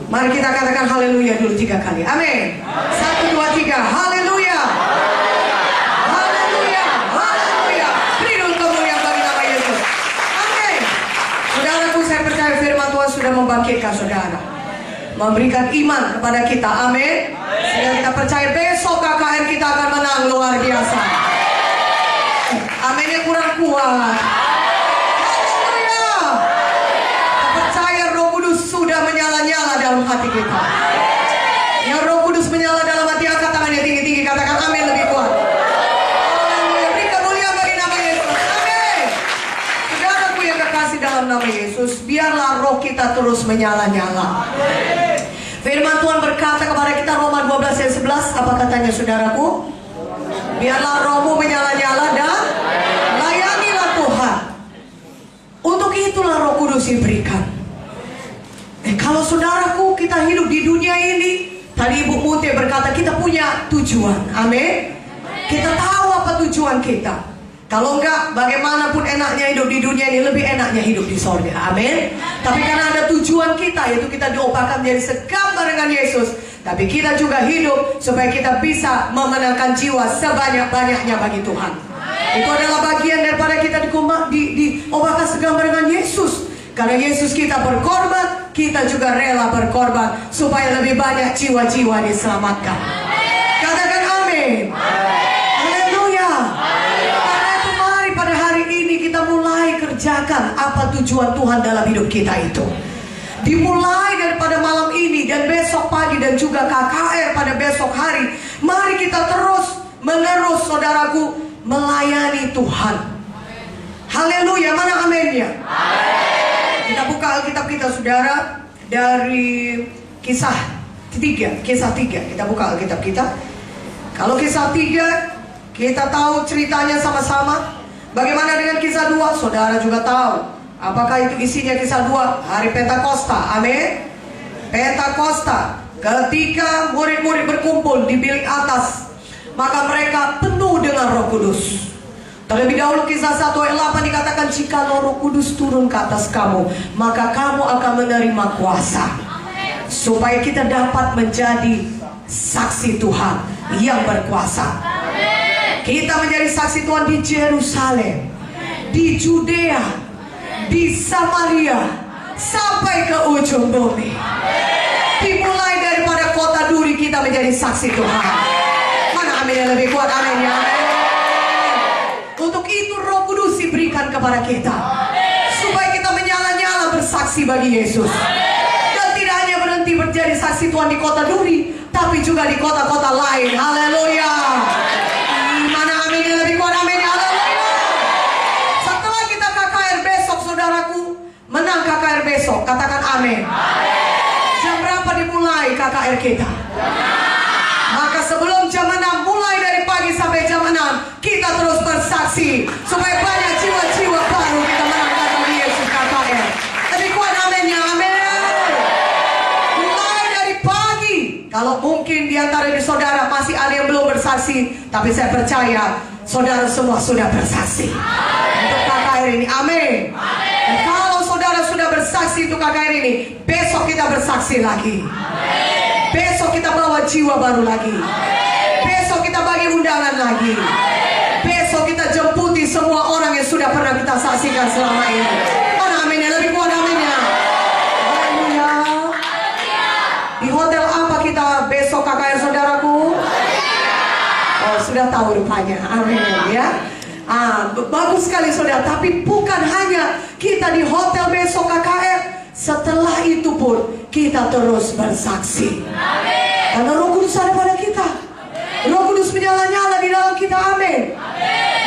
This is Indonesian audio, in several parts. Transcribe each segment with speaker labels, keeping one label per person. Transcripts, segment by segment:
Speaker 1: Mari kita katakan haleluya dulu 3 kali. Amin. 1, 2, 3. Haleluya. Haleluya. Haleluya. Beri dulu kemuliaan bagi nama Yesus. Amin. Saudaraku, saya percaya firman Tuhan sudah membangkitkan saudara, memberikan iman kepada kita. Amin. Sehingga kita percaya besok KKR kita akan menang luar biasa. Aminnya kurang kuat. Haleluya. Kita percaya Roh Kudus sudah menyala-nyala dalam hati kita. Yang Roh Kudus menyala dalam hati, angkat tangannya tinggi-tinggi, katakan amin lebih kuat. Haleluya. Beri kemuliaan bagi nama Yesus. Amin. Saudaraku yang kekasih dalam nama Yesus, biarlah roh kita terus menyala-nyala. Firman Tuhan berkata kepada kita, Roma 12 ayat 11, apa katanya saudaraku? Biarlah rohmu menyala-nyala dan layanilah Tuhan. Untuk itulah Roh Kudus diberikan. Kalau saudaraku, kita hidup di dunia ini, tadi Ibu Munte berkata kita punya tujuan. Amin. Kita tahu apa tujuan kita. Kalau enggak, bagaimanapun enaknya hidup di dunia ini, lebih enaknya hidup di sorga. Amin. Tapi karena ada tujuan kita, yaitu kita diubahkan menjadi segambar dengan Yesus. Tapi kita juga hidup supaya kita bisa memenangkan jiwa sebanyak-banyaknya bagi Tuhan. Itu adalah bagian daripada kita diubahkan segambar dengan Yesus. Karena Yesus kita berkorban, kita juga rela berkorban supaya lebih banyak jiwa-jiwa diselamatkan. Katakan amin. Haleluya. Karena itu mari pada hari ini kita mulai kerjakan apa tujuan Tuhan dalam hidup kita itu. Dimulai daripada malam ini dan besok pagi dan juga KKR pada besok hari. Mari kita terus menerus saudaraku melayani Tuhan. Haleluya, mana aminnya? Kita buka Alkitab kita saudara dari Kisah 3. Kita buka Alkitab kita. Kalau Kisah 3 kita tahu ceritanya sama-sama. Bagaimana dengan Kisah 2? Saudara juga tahu. Apakah itu isinya Kisah 2? Hari Pentakosta. Amin. Pentakosta, ketika murid-murid berkumpul di bilik atas, maka mereka penuh dengan Roh Kudus. Terlebih dahulu Kisah 1 ayat 8 dikatakan, jika Roh Kudus turun ke atas kamu, maka kamu akan menerima kuasa. Supaya kita dapat menjadi saksi Tuhan yang berkuasa. Kita menjadi saksi Tuhan di Yerusalem, di Judea, di Samaria, sampai ke ujung bumi. Dimulai daripada kota Duri kita menjadi saksi Tuhan. Mana amin yang lebih kuat? Amin ya. Untuk itu Roh Kudus diberikan kepada kita, supaya kita menyala-nyala bersaksi bagi Yesus. Dan tidak hanya berhenti menjadi saksi Tuhan di kota Duri, tapi juga di kota-kota lain. Haleluya. Mana amin yang lebih kuat? Amin. Haleluya. Setelah kita KKR besok saudaraku, menang KKR besok, katakan amin. Jam berapa dimulai KKR kita? Maka sebelum jam 6, mulai dari pagi sampai jam 6, kita terus bersaksi supaya banyak jiwa-jiwa baru kita menangkan bagi Yesus KKR. Lebih kuat aminnya, amin. Mulai dari pagi. Kalau mungkin di antara saudara masih ada yang belum bersaksi, tapi saya percaya saudara semua sudah bersaksi untuk KKR ini, amin. Dan kalau saudara sudah bersaksi untuk KKR ini, besok kita bersaksi lagi. Besok kita bawa jiwa baru lagi. Besok kita bagi undangan lagi. Besok kita jemputi semua orang yang sudah pernah kita saksikan selama ini. Mana aminnya? Lebih kuat aminnya. Haleluya. Di hotel apa kita besok KKR saudaraku? Oh, sudah tahu rupanya. Amin ya. Bagus sekali saudara. Tapi bukan hanya kita di hotel besok KKR. Setelah itu pun kita terus bersaksi. Amin. Karena Roh Kudus ada pada kita. Amin. Roh Kudus menyala-nyala di dalam kita. Amin.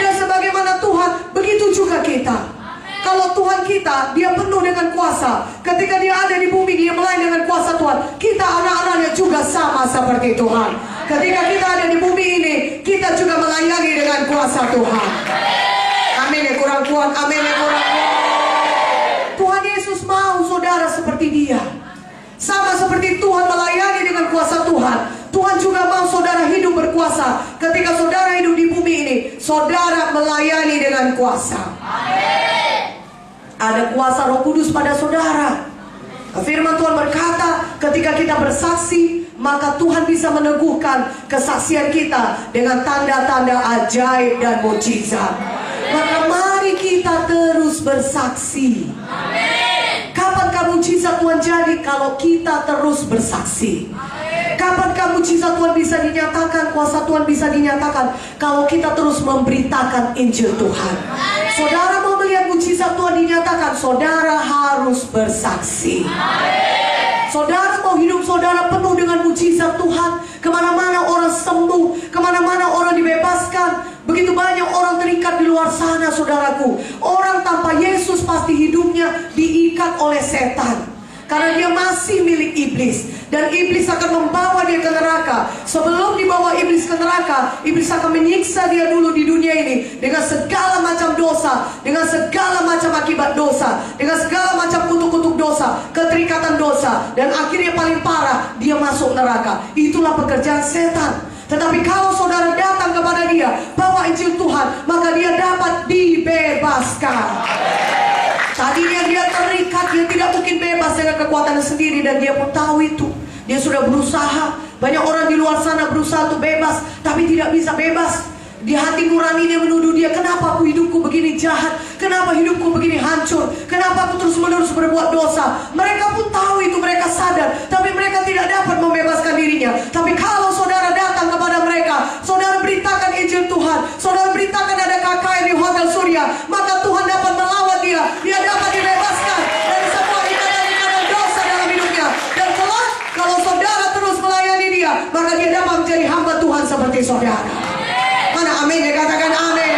Speaker 1: Dan sebagaimana Tuhan, begitu juga kita. Amin. Kalau Tuhan kita, dia penuh dengan kuasa. Ketika dia ada di bumi, dia melayani dengan kuasa Tuhan. Kita anak-anaknya juga sama seperti Tuhan. Ketika kita ada di bumi ini, kita juga melayani dengan kuasa Tuhan. Amin ya, kurang kuat. Amin ya, kurang kuat. Tuhan Yesus mau saudara seperti dia. Sama seperti Tuhan melayani dengan kuasa Tuhan, Tuhan juga mau saudara hidup berkuasa. Ketika saudara hidup di bumi ini, saudara melayani dengan kuasa. Amin. Ada kuasa Roh Kudus pada saudara. Firman Tuhan berkata, ketika Ketika kita bersaksi, maka Tuhan bisa meneguhkan kesaksian kita dengan tanda-tanda ajaib dan mukjizat. Maka mari kita terus bersaksi. Kapankah mukjizat Tuhan jadi? Kalau kita terus bersaksi. Kapankah mukjizat Tuhan bisa dinyatakan, kuasa Tuhan bisa dinyatakan? Kalau kita terus memberitakan Injil Tuhan. Saudara mau melihat mukjizat Tuhan dinyatakan, saudara harus bersaksi. Saudara mau hidup saudara penuh dengan mukjizat Tuhan. Kemana-mana orang sembuh, kemana-mana orang dibebaskan. Begitu banyak orang terikat di luar sana, saudaraku. Orang tanpa Yesus pasti hidupnya diikat oleh setan. Karena dia masih milik iblis. Dan iblis akan membawa dia ke neraka. Sebelum dibawa iblis ke neraka, iblis akan menyiksa dia dulu di dunia ini. Dengan segala macam dosa, dengan segala macam akibat dosa, dengan segala macam kutuk-kutuk dosa, keterikatan dosa. Dan akhirnya paling parah, dia masuk neraka. Itulah pekerjaan setan. Tetapi kalau saudara datang kepada dia, bawa Injil Tuhan, maka dia dapat dibebaskan. Tadinya dia terikat, dia tidak mungkin bebas dengan kekuatannya sendiri. Dan dia pun tahu itu. Dia sudah berusaha. Banyak orang di luar sana berusaha untuk bebas, tapi tidak bisa bebas. Di hati nuraninya menuduh dia, kenapa aku hidupku begini jahat? Kenapa hidupku begini hancur? Kenapa aku terus menerus berbuat dosa? Mereka pun tahu itu, mereka sadar. Tapi mereka tidak dapat membebaskan dirinya. Tapi kalau saudara datang kepada mereka, saudara beritakan Injil Tuhan, saudara beritakan ada KKN di Hotel Surya, maka Tuhan dapat melawat dia. Dia dapat dibebaskan dari semua ikatan-ikatan dosa dalam hidupnya. Dan kelak, kalau saudara terus melayani dia, maka dia dapat menjadi hamba Tuhan seperti saudara. Mana amin ya, katakan amin.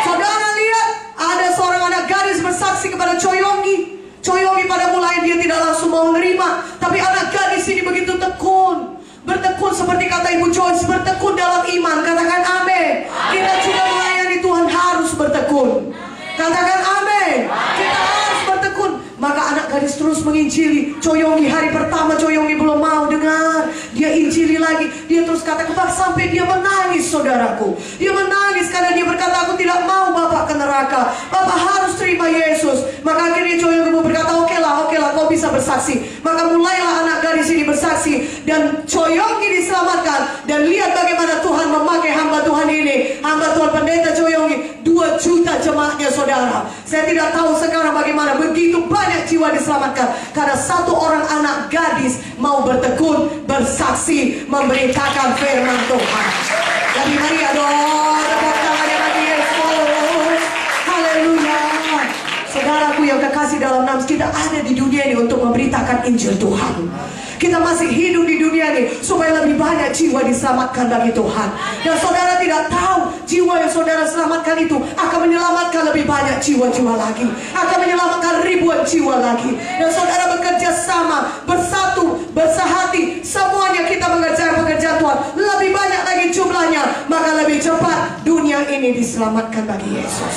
Speaker 1: Saudara lihat, ada seorang anak gadis bersaksi kepada Choyongi. Choyongi pada mulanya dia tidak langsung mau menerima, tapi anak gadis ini begitu tekun. Bertekun seperti kata Ibu Joyce, bertekun dalam iman. Katakan amin. Kita juga melayani Tuhan harus bertekun. Katakan amin. Kita harus bertekun. Maka anak gadis terus menginjili. Choyongi hari pertama Choyongi belum mau dengar. Dia injili lagi. Dia terus katakan, sampai dia menangis, saudaraku. Dia menangis karena dia berkata, aku tidak mau Bapak ke neraka. Bapak harus terima Yesus. Maka akhirnya Choyongi berkata, oke lah, kau bisa bersaksi. Maka mulailah anak gadis ini bersaksi. Dan Choyongi diselamatkan. Dan lihat bagaimana Tuhan memakai hamba Tuhan ini. Hamba Tuhan Pendeta Choyongi. 2 juta jemaatnya, saudara. Saya tidak tahu sekarang bagaimana. Begitu banyak jiwa diselamatkan karena satu orang anak gadis mau bertekun, bersaksi, memberitakan firman Tuhan. Jadi mari adore, tepuk tangannya bagi Yesus. Haleluya. Saudaraku yang kekasih dalam nama, kita ada di dunia ini untuk memberitakan Injil Tuhan. Kita masih hidup di dunia ini supaya lebih banyak jiwa diselamatkan bagi Tuhan. Dan saudara tidak tahu, jiwa yang saudara selamatkan itu akan menyelamatkan lebih banyak jiwa-jiwa lagi, akan menyelamatkan ribuan jiwa lagi. Dan saudara bekerja sama, bersatu, bersahati, semuanya kita mengerjakan pekerjaan Tuhan. Lebih banyak lagi jumlahnya, maka lebih cepat dunia ini diselamatkan bagi Yesus.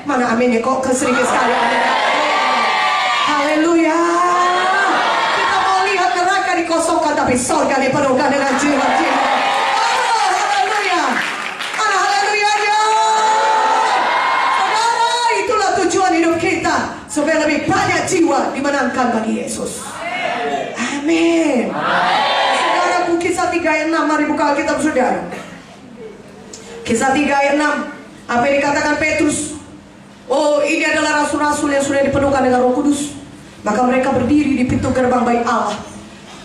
Speaker 1: Mana amin ya, kok kesedikit sekali. Haleluya. Dikosongkan, tapi sorga dipenuhkan dengan jiwa-jiwa. Haleluya. Haleluya. Saudara, itulah tujuan hidup kita, supaya lebih banyak jiwa dimenangkan bagi Yesus. Amin. Saudara, Kisah 3 ayat 6. Mari buka Alkitab saudara. Kisah 3 ayat 6. Apa yang dikatakan Petrus? Oh, ini adalah rasul-rasul yang sudah dipenuhkan dengan Roh Kudus. Maka mereka berdiri di pintu gerbang bait Allah,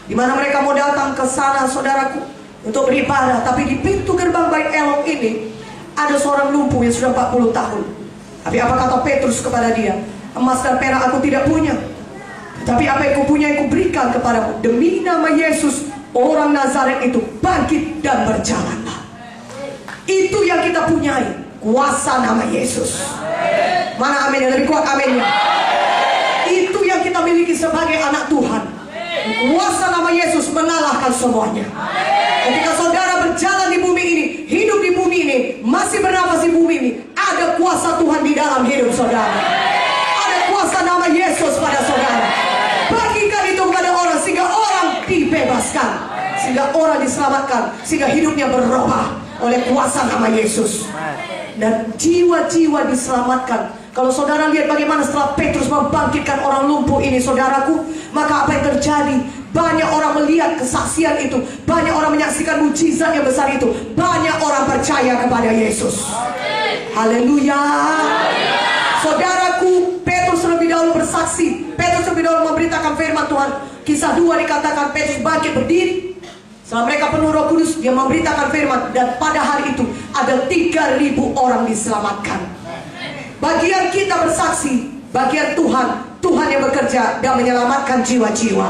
Speaker 1: di mana mereka mau datang ke sana, saudaraku, untuk beribadah. Tapi di pintu gerbang bait Elok ini ada seorang lumpuh yang sudah 40 tahun. Tapi apa kata Petrus kepada dia? Emas dan perak aku tidak punya, tapi apa yang kupunya yang kuberikan kepadamu. Demi nama Yesus, orang Nazaret itu, bangkit dan berjalanlah. Itu yang kita punyai, kuasa nama Yesus. Mana amin yang lebih kuat aminnya? Itu yang kita miliki sebagai anak Tuhan. Kuasa nama Yesus mengalahkan semuanya. Ketika saudara berjalan di bumi ini, hidup di bumi ini, masih bernafas di bumi ini, ada kuasa Tuhan di dalam hidup saudara. Ada kuasa nama Yesus pada saudara. Bagikan itu kepada orang, sehingga orang dibebaskan, sehingga orang diselamatkan, sehingga hidupnya berubah oleh kuasa nama Yesus. Dan jiwa-jiwa diselamatkan. Kalau saudara lihat bagaimana setelah Petrus membangkitkan orang lumpuh ini, saudaraku, maka apa yang terjadi? Banyak lihat kesaksian itu, banyak orang menyaksikan mujizat yang besar itu, banyak orang percaya kepada Yesus. Haleluya. Saudaraku, Petrus lebih dahulu bersaksi. Petrus lebih dahulu memberitakan firman Tuhan. Kisah 2 dikatakan Petrus bangkit berdiri. Setelah mereka penuh Roh Kudus, dia memberitakan firman. Dan pada hari itu ada 3.000 orang diselamatkan. Bagian kita bersaksi, bagian Tuhan, Tuhan yang bekerja dan menyelamatkan jiwa-jiwa.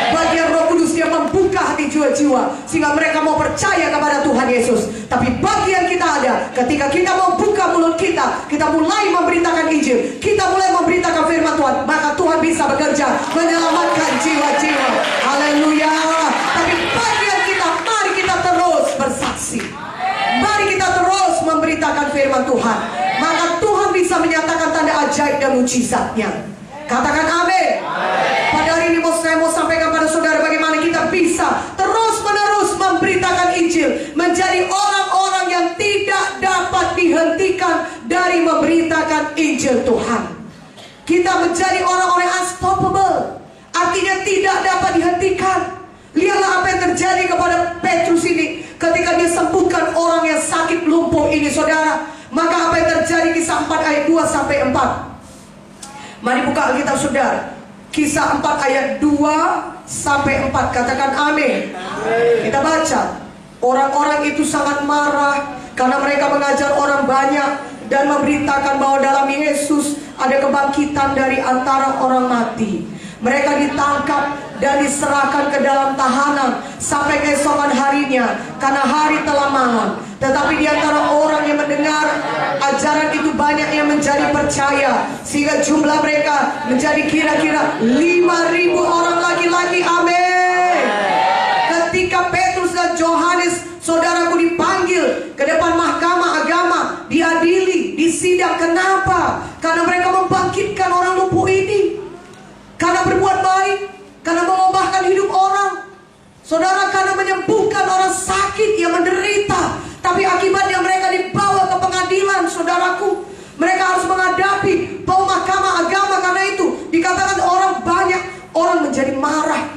Speaker 1: Bagian Roh Kudus, dia membuka hati jiwa-jiwa sehingga mereka mau percaya kepada Tuhan Yesus. Tapi bagian kita ada, ketika kita mau buka mulut kita mulai memberitakan Injil, kita mulai memberitakan firman Tuhan, maka Tuhan bisa bekerja menyelamatkan jiwa-jiwa. Haleluya. Tapi bagian kita, mari kita terus bersaksi, mari kita terus memberitakan firman Tuhan, maka Tuhan bisa menyatakan tanda ajaib dan mujizatnya. Katakan amin. Pada hari ini saya mau sampaikan pada saudara bagaimana kita bisa terus-menerus memberitakan Injil, menjadi orang-orang yang tidak dapat dihentikan dari memberitakan Injil Tuhan. Kita menjadi orang-orang unstoppable, artinya tidak dapat dihentikan. Lihatlah apa yang terjadi kepada Petrus ini ketika dia sembuhkan orang yang sakit lumpuh ini, saudara. Maka apa yang terjadi? Kisah 4 ayat 2 sampai 4. Mari buka Alkitab saudara. Kisah 4 ayat 2 sampai 4. Katakan amin. Kita baca. Orang-orang itu sangat marah karena mereka mengajar orang banyak dan memberitakan bahwa dalam Yesus ada kebangkitan dari antara orang mati. Mereka ditangkap dan diserahkan ke dalam tahanan sampai keesokan harinya, karena hari telah malam. Tetapi di antara orang yang mendengar ajaran itu banyak yang menjadi percaya, sehingga jumlah mereka menjadi kira-kira 5.000 orang laki-laki. Amin. Ketika Petrus dan Yohanes, saudaraku, dipanggil ke depan mahkamah agama, diadili, disidang. Kenapa? Karena mereka membangkitkan orang lumpuh ini, karena berbuat baik, karena mengubahkan hidup orang. Saudara, karena menyembuhkan orang sakit yang menderita. Tapi akibatnya mereka dibawa ke pengadilan, saudaraku. Mereka harus menghadapi mahkamah agama. Karena itu dikatakan banyak orang menjadi marah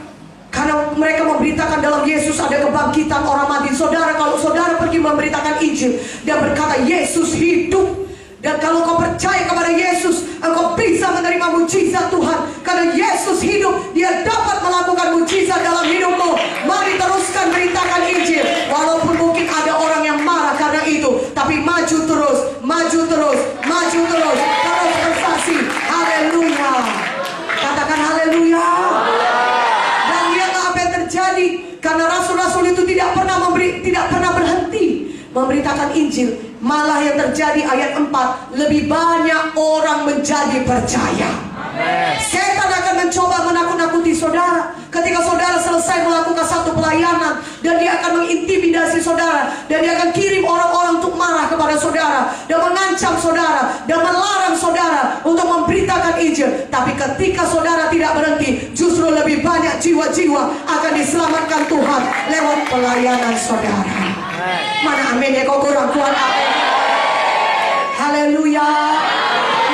Speaker 1: karena mereka memberitakan dalam Yesus ada kebangkitan orang mati. Saudara, kalau saudara pergi memberitakan Injil dan berkata Yesus hidup, dan kalau kau percaya kepada Yesus, engkau bisa menerima mujizat Tuhan. Karena Yesus hidup, Dia dapat melakukan mujizat dalam hidupmu. Mari teruskan beritakan Injil. Walaupun mungkin ada orang yang marah karena itu, tapi maju terus, maju terus, maju terus. Terus bersaksi. Haleluya. Katakan haleluya. Dan lihatlah apa yang terjadi. Karena rasul-rasul itu tidak pernah berhenti memberitakan Injil. Malah yang terjadi ayat 4, lebih banyak orang menjadi percaya. Setan akan mencoba menakut-nakuti saudara. Ketika saudara selesai melakukan satu pelayanan, dan dia akan mengintimidasi saudara, dan dia akan kirim orang-orang untuk marah kepada saudara, dan mengancam saudara, dan melarang saudara untuk memberitakan Injil. Tapi ketika saudara tidak berhenti, justru lebih banyak jiwa-jiwa akan diselamatkan Tuhan lewat pelayanan saudara. Mana amin ya, kau kurang kuat. Haleluya.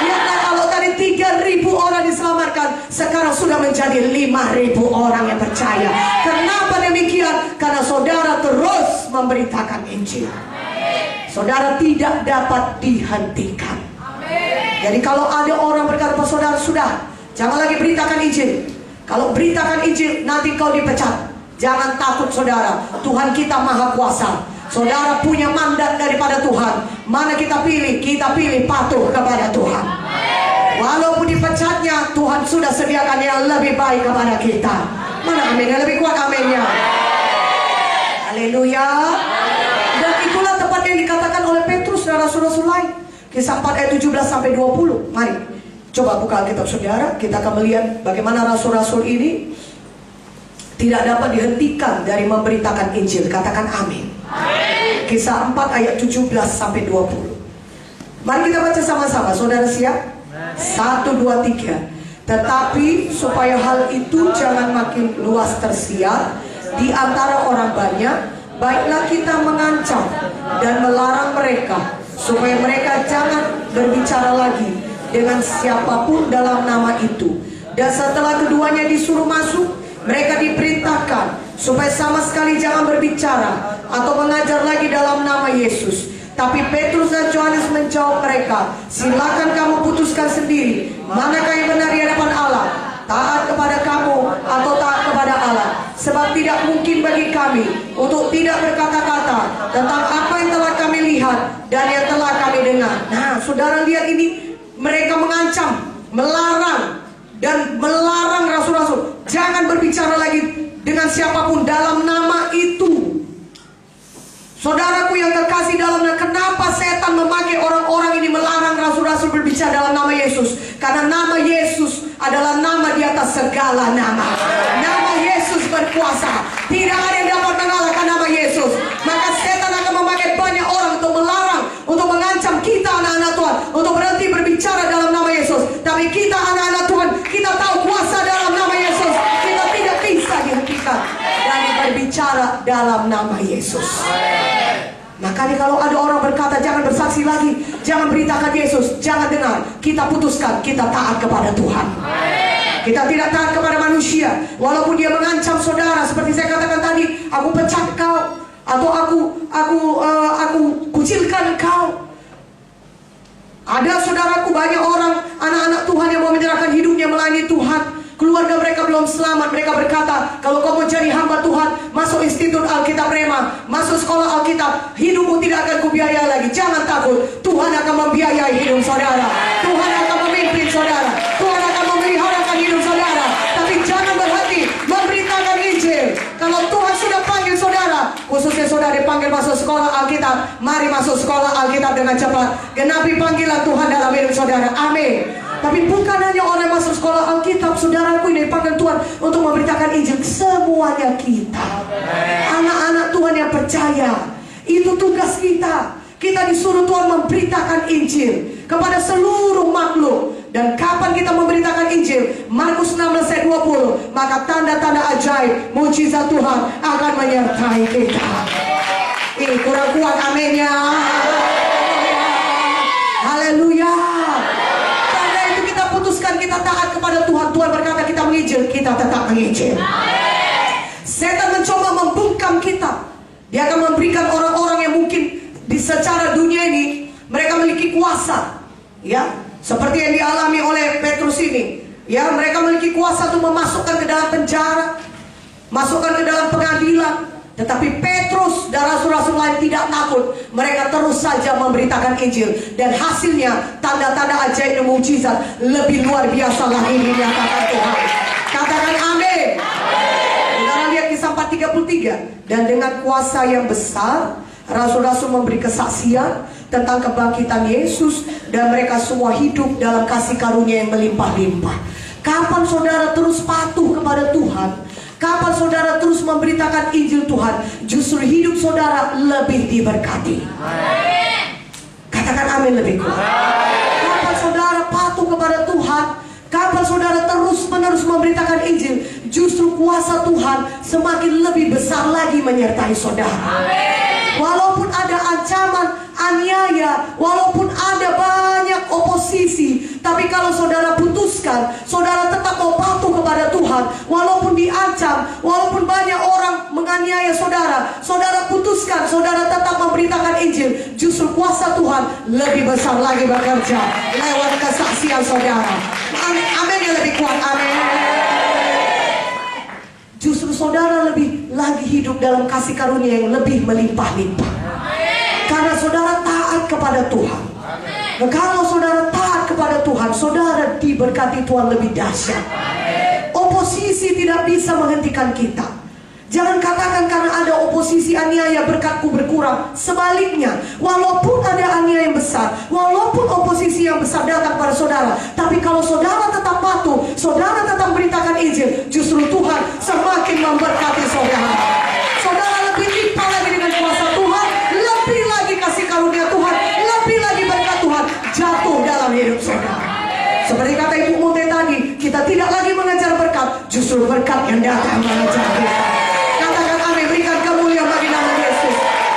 Speaker 1: Lihatlah, kalau tadi 3.000 orang diselamatkan, sekarang sudah menjadi 5.000 orang yang percaya. Kenapa demikian? Karena saudara terus memberitakan Injil. Saudara tidak dapat dihentikan. Jadi kalau ada orang berkata pada saudara, sudah, jangan lagi beritakan Injil. Kalau beritakan Injil nanti kau dipecat. Jangan takut saudara, Tuhan kita maha kuasa. Saudara punya mandat daripada Tuhan. Mana kita pilih? Kita pilih patuh kepada Tuhan. Walaupun dipecatnya, Tuhan sudah sediakan yang lebih baik kepada kita. Mana amin? Yang lebih kuat aminnya. Haleluya. Dan itulah tepat yang dikatakan oleh Petrus dan rasul-rasul lain. Kisah 4 ayat 17 sampai 20. Mari coba buka Alkitab saudara. Kita akan melihat bagaimana rasul-rasul ini tidak dapat dihentikan dari memberitakan Injil. Katakan amin. Kisah 4 ayat 17 sampai 20. Mari kita baca sama-sama. Saudara siap? 1, 2, 3. Tetapi supaya hal itu jangan makin luas tersiar di antara orang banyak, baiklah kita mengancam dan melarang mereka supaya mereka jangan berbicara lagi dengan siapapun dalam nama itu. Dan setelah keduanya disuruh masuk, mereka diperintahkan supaya sama sekali jangan berbicara atau mengajar lagi dalam nama Yesus. Tapi Petrus dan Yohanes menjawab mereka, silakan kamu putuskan sendiri, manakah yang benar di hadapan Allah, taat kepada kamu atau taat kepada Allah. Sebab tidak mungkin bagi kami untuk tidak berkata-kata tentang apa yang telah kami lihat dan yang telah kami dengar. Nah, saudara lihat ini, mereka mengancam, melarang rasul-rasul, jangan berbicara lagi dengan siapapun dalam nama itu. Saudaraku yang terkasih dalam nama, kenapa setan memakai orang-orang ini melarang rasul-rasul berbicara dalam nama Yesus? Karena nama Yesus adalah nama di atas segala nama. Nama Yesus berkuasa. Tidak ada yang dapat mengalahkan nama Yesus. Maka setan akan memakai banyak orang untuk melarang, untuk mengancam kita anak-anak Tuhan, untuk berhenti berbicara dalam nama Yesus. Tapi kita anak-anak Tuhan, kita tahu kuasa dalam nama Yesus. Kita tidak bisa dihentikan dari berbicara dalam nama Yesus. Makanya kalau ada orang berkata jangan bersaksi lagi, jangan beritakan Yesus, jangan dengar, kita putuskan, kita taat kepada Tuhan. Kita tidak taat kepada manusia. Walaupun dia mengancam saudara, seperti saya katakan tadi, aku pecat kau, atau aku kucilkan kau. Ada saudaraku, banyak orang, anak-anak Tuhan yang mau menyerahkan hidupnya melayani Tuhan. Keluarga mereka belum selamat. Mereka berkata, kalau kau mau jadi hamba Tuhan, masuk Institut Alkitab Rema, masuk sekolah Alkitab, hidupmu tidak akan kubiayai lagi. Jangan takut, Tuhan akan membiayai hidup saudara. Tuhan akan memimpin saudara. Tuhan akan memeliharakan hidup saudara. Tapi jangan berhenti memberitakan Injil. Kalau Tuhan sudah panggil saudara, khususnya saudara dipanggil masuk sekolah Alkitab, mari masuk sekolah Alkitab dengan cepat. Genapi panggilan Tuhan dalam hidup saudara. Amin. Tapi bukan hanya orang masuk sekolah Alkitab, saudaraku ini dipanggil Tuhan untuk memberitakan Injil. Semuanya kita, anak-anak Tuhan yang percaya, itu tugas kita. Kita disuruh Tuhan memberitakan Injil kepada seluruh makhluk. Dan kapan kita memberitakan Injil? Markus 16 ayat 20. Maka tanda-tanda ajaib, mujizat Tuhan akan menyertai kita. Ini kurang kuat aminnya. Haleluya. Kita taat kepada Tuhan. Tuhan berkata kita menginjil, kita tetap menginjil. Setan mencoba membungkam kita. Dia akan memberikan orang-orang yang mungkin di secara dunia ini mereka memiliki kuasa, ya, seperti yang dialami oleh Petrus ini. Ya, mereka memiliki kuasa untuk memasukkan ke dalam penjara, masukkan ke dalam pengadilan. Tetapi Petrus dan rasul-rasul lain tidak takut. Mereka terus saja memberitakan Injil. Dan hasilnya tanda-tanda ajaib dan mukjizat lebih luar biasa lagi dinyatakan Tuhan. Katakan amin. Saudara lihat Kisah 4:33. Dan dengan kuasa yang besar, rasul-rasul memberi kesaksian tentang kebangkitan Yesus. Dan mereka semua hidup dalam kasih karunia yang melimpah-limpah. Kapan saudara terus patuh kepada Tuhan, kapan saudara terus memberitakan Injil Tuhan, justru hidup saudara lebih diberkati. Katakan amin lebih kuat. Kapan saudara patuh kepada Tuhan, kapan saudara terus-menerus memberitakan Injil, justru kuasa Tuhan semakin lebih besar lagi menyertai saudara. Walaupun ada ancaman, aniaya, walaupun ada banyak oposisi, tapi kalau saudara putuskan, saudara tetap mau patuh kepada Tuhan, walaupun diancam, walaupun banyak orang menganiaya saudara, saudara putuskan, saudara tetap memberitakan Injil, justru kuasa Tuhan lebih besar lagi bekerja lewat kesaksian saudara. Amin yang lebih kuat, amin. Justru saudara lebih lagi hidup dalam kasih karunia yang lebih melimpah-limpah. Karena saudara taat kepada Tuhan. Nah, kalau saudara taat kepada Tuhan, saudara diberkati Tuhan lebih dahsyat. Oposisi tidak bisa menghentikan kita. Jangan katakan karena ada oposisi aniaya berkatku berkurang. Sebaliknya, walaupun ada aniaya yang besar, walaupun oposisi yang besar datang pada saudara, tapi kalau saudara tetap patuh, saudara tetap beritakan Injil, justru Tuhan semakin memberkati saudara. Saudara lebih limpah lagi dengan kuasa Tuhan, lebih lagi kasih karunia Tuhan, lebih lagi berkat Tuhan jatuh dalam hidup saudara. Seperti kata Ibu Mute tadi, kita tidak lagi mengejar berkat, justru berkat yang datang mengejar kita. Katakan amin, berikan kemuliaan bagi nama Yesus.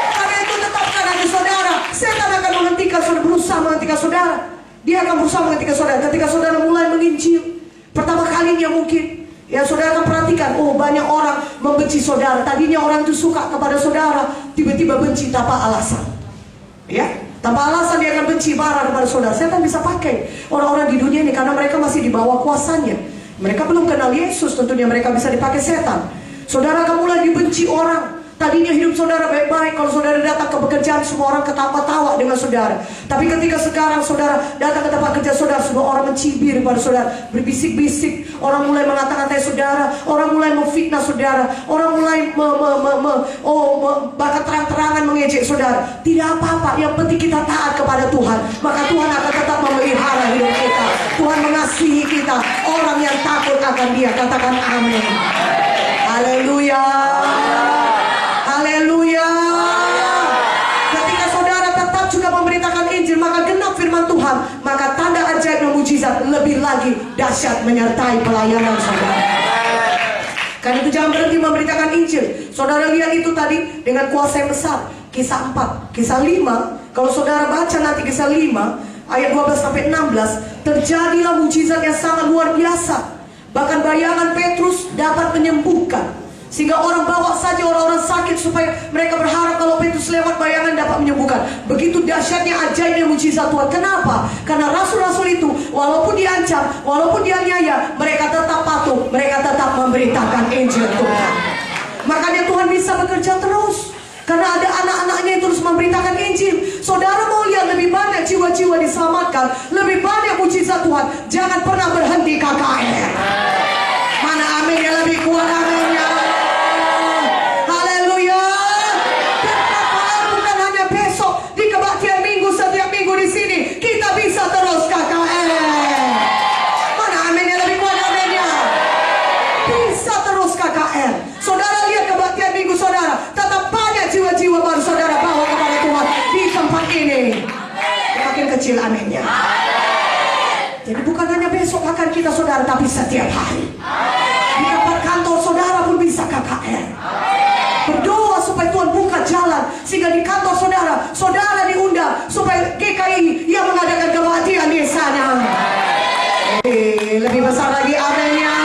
Speaker 1: Karena itu tetapkan hati saudara. Setan akan menghentikan saudara, berusaha menghentikan saudara. Dia akan berusaha menghentikan saudara ketika saudara mulai menginjil. Pertama kalinya mungkin, Ya saudara akan perhatikan, oh banyak orang membenci saudara. Tadinya orang itu suka kepada saudara, tiba-tiba benci tanpa alasan. Ya, tanpa alasan dia akan benci, marah kepada saudara. Setan bisa pakai orang-orang di dunia ini karena mereka masih di bawah kuasanya. Mereka belum kenal Yesus, tentunya mereka bisa dipakai setan. Saudara akan mulai dibenci orang. Tadinya hidup saudara baik-baik, kalau saudara datang ke pekerjaan semua orang ketawa-tawa dengan saudara. Tapi ketika sekarang saudara datang ke tempat kerja saudara, semua orang mencibir pada saudara, berbisik-bisik. Orang mulai mengata-ngatai saudara, orang mulai memfitnah saudara, orang mulai bahkan terang-terangan mengejek saudara. Tidak apa-apa, yang penting kita taat kepada Tuhan. Maka Tuhan akan tetap memelihara hidup kita. Tuhan mengasihi kita. Orang yang takut akan Dia, katakan amin. Haleluya. Haleluya. Ketika saudara tetap juga memberitakan Injil, maka genap firman Tuhan, maka tanda ajaib dan mujizat lebih lagi dahsyat menyertai pelayanan saudara. Karena itu jangan berhenti memberitakan Injil. Saudara lihat itu tadi dengan kuasa yang besar. Kisah 4, kisah 5. Kalau saudara baca nanti kisah 5 ayat 12 sampai 16, terjadilah mujizat yang sangat luar biasa. Bahkan bayangan Petrus dapat menyembuhkan. Sehingga orang bawa saja orang-orang sakit supaya mereka berharap kalau Petrus lewat bayangan dapat menyembuhkan. Begitu dahsyatnya ajaibnya mujizat Tuhan. Kenapa? Karena rasul-rasul itu walaupun diancam, walaupun dianiaya, mereka tetap patuh, mereka tetap memberitakan Injil Tuhan. Makanya Tuhan bisa bekerja terus. Karena ada anak-anaknya yang terus memberitakan Injil. Saudara mau lihat lebih banyak jiwa-jiwa diselamatkan, lebih banyak mujizat Tuhan, jangan pernah berhenti KKR. Mana amin yang lebih kuat aminnya? Haleluya. KKR bukan hanya besok di kebaktian minggu, setiap minggu di sini kita bisa terus KKR. Mana amin yang lebih kuat aminnya? Bisa terus KKR. Saudara lihat kebaktian minggu saudara, tetap banyak jiwa-jiwa baru saudara bawa kepada Tuhan di tempat ini. Makin kecil aminnya. Jadi bukan hanya besok akan kita saudara, tapi setiap hari. Di tempat kantor saudara pun bisa KKR. Berdoa supaya Tuhan buka jalan, sehingga di kantor saudara, saudara diundang supaya GKI yang mengadakan kebaktian di sana. Lebih besar lagi aminnya.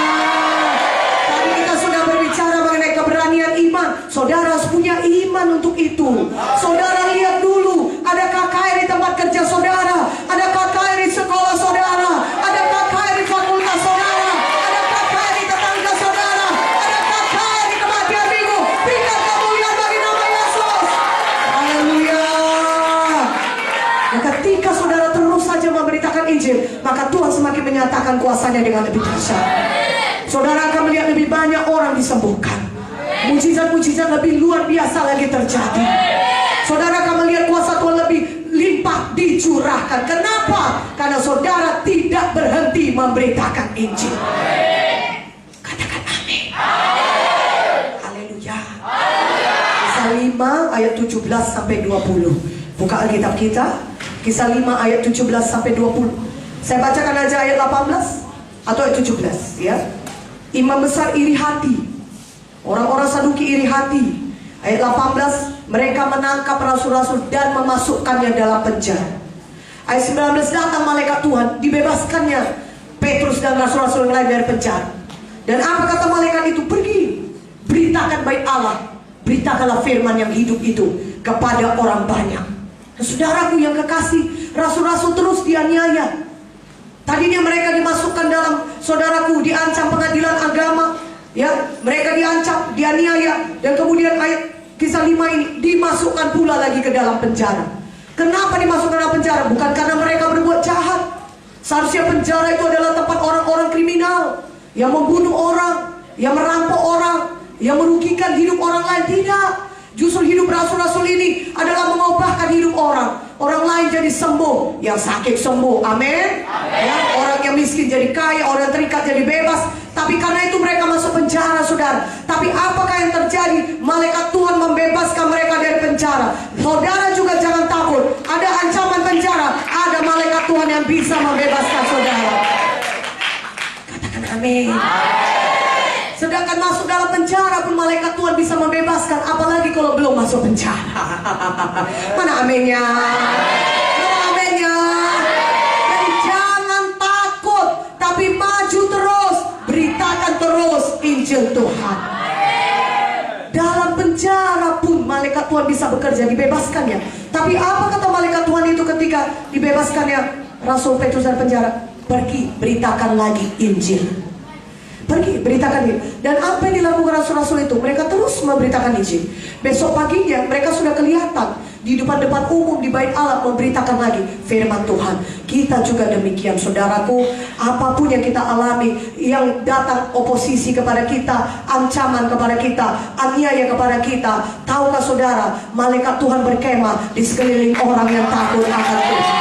Speaker 1: Tadi kita sudah berbicara mengenai keberanian iman. Saudara harus punya iman untuk itu. Saudara lihat dulu, ada KKR di tempat kerja saudara, ada KKR di sekolah saudara, ada KKR di fakultas saudara, ada KKR di tetangga saudara, ada KKR di kebaktian minggu. Berikan kemuliaan bagi nama Yesus. Haleluya. Dan ketika saudara terus saja memberitakan Injil, maka Tuhan semakin menyatakan kuasanya dengan lebih dahsyat. Saudara akan melihat lebih banyak orang disembuhkan. Mujizat-mujizat lebih luar biasa lagi terjadi. Saudara akan melihat kuasa Tuhan lebih limpah dicurahkan. Kenapa? Karena saudara tidak berhenti memberitakan Injil. Katakan amin. Haleluya. Kisah 5 ayat 17 sampai 20. Buka Alkitab kita. Kisah 5 ayat 17 sampai 20. Saya bacakan aja ayat 18 atau ayat 17 ya. Imam besar iri hati. Orang-orang Saduki iri hati. Ayat 18, mereka menangkap rasul-rasul dan memasukkannya dalam penjara. Ayat 19, datang malaikat Tuhan, dibebaskannya Petrus dan rasul-rasul yang lain dari penjara. Dan apa kata malaikat itu? Pergi, beritakan bait Allah, beritakanlah firman yang hidup itu kepada orang banyak. Dan saudaraku yang kekasih, rasul-rasul terus dianiaya. Tadinya mereka dimasukkan dalam, saudaraku, diancam pengadilan agama. Ya, mereka diancam, dianiaya, dan kemudian ayat kisah 5 ini dimasukkan pula lagi ke dalam penjara. Kenapa dimasukkan ke dalam penjara? Bukan karena mereka berbuat jahat. Seharusnya penjara itu adalah tempat orang-orang kriminal yang membunuh orang, yang merampok orang, yang merugikan hidup orang lain. Tidak. Justru hidup rasul-rasul ini adalah mengubahkan hidup orang. Orang lain jadi sembuh, yang sakit sembuh, amin. Ya, orang yang miskin jadi kaya, orang terikat jadi bebas. Tapi karena itu mereka masuk penjara, saudara. Tapi apakah yang terjadi? Malaikat Tuhan membebaskan mereka dari penjara. Saudara juga jangan takut. Ada ancaman penjara, ada malaikat Tuhan yang bisa membebaskan saudara. Katakan amin. Sedangkan masuk dalam penjara pun malaikat Tuhan bisa membebaskan. Apalagi kalau belum masuk penjara. Mana aminnya? Mana aminnya? Jadi jangan takut, tapi maju terus, beritakan terus Tuhan. Dalam penjara pun malaikat Tuhan bisa bekerja, dibebaskannya. Tapi apa kata malaikat Tuhan itu ketika dibebaskannya Rasul Petrus dari penjara? Pergi, beritakan lagi Injil. Pergi, beritakan Injil. Dan apa yang dilakukan rasul-rasul itu? Mereka terus memberitakan Injil. Besok paginya mereka sudah kelihatan di depan-depan umum di bait Allah memberitakan lagi firman Tuhan. Kita juga demikian, saudaraku. Apapun yang kita alami, yang datang oposisi kepada kita, ancaman kepada kita, aniaya kepada kita, tahukah saudara, malaikat Tuhan berkemah di sekeliling orang yang takut akan Tuhan.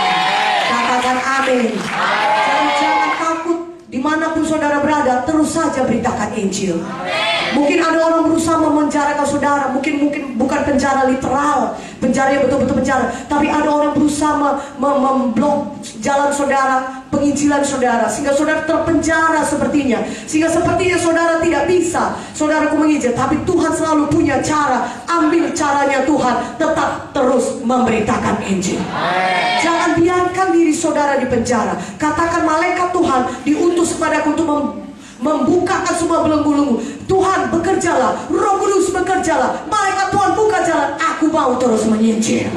Speaker 1: Katakan amin. Jadi jangan takut. Dimanapun saudara berada, terus saja beritakan Injil. Mungkin ada orang berusaha memenjarakan saudara. Mungkin bukan penjara literal, penjara yang betul-betul penjara, tapi ada orang berusaha memblok jalan saudara, penginjilan saudara, sehingga saudara terpenjara sepertinya. Sehingga sepertinya saudara tidak bisa, saudaraku menginjil. Tapi Tuhan selalu punya cara. Ambil caranya Tuhan, tetap terus memberitakan Injil. Jangan biarkan diri saudara di penjara. Katakan, malaikat Tuhan diutus kepadaku untuk membukakan semua belenggu-belenggu. Tuhan bekerjalah, Roh Kudus bekerjalah, malaikat Tuhan buka jalan. Aku mau terus menginjil.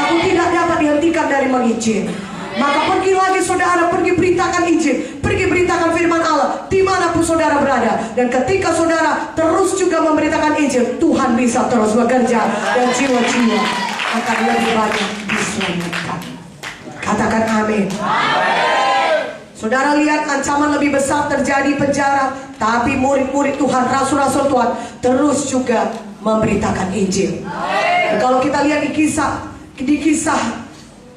Speaker 1: Aku tidak dapat dihentikan dari menginjil. Maka pergi lagi saudara, pergi beritakan Injil, pergi beritakan firman Allah dimanapun saudara berada. Dan ketika saudara terus juga memberitakan Injil, Tuhan bisa terus bekerja, dan jiwa-jiwa akan lebih banyak diselamatkan. Katakan amin. Saudara lihat, ancaman lebih besar terjadi penjara, tapi murid-murid Tuhan, rasul-rasul Tuhan terus juga memberitakan Injil. Dan kalau kita lihat di kisah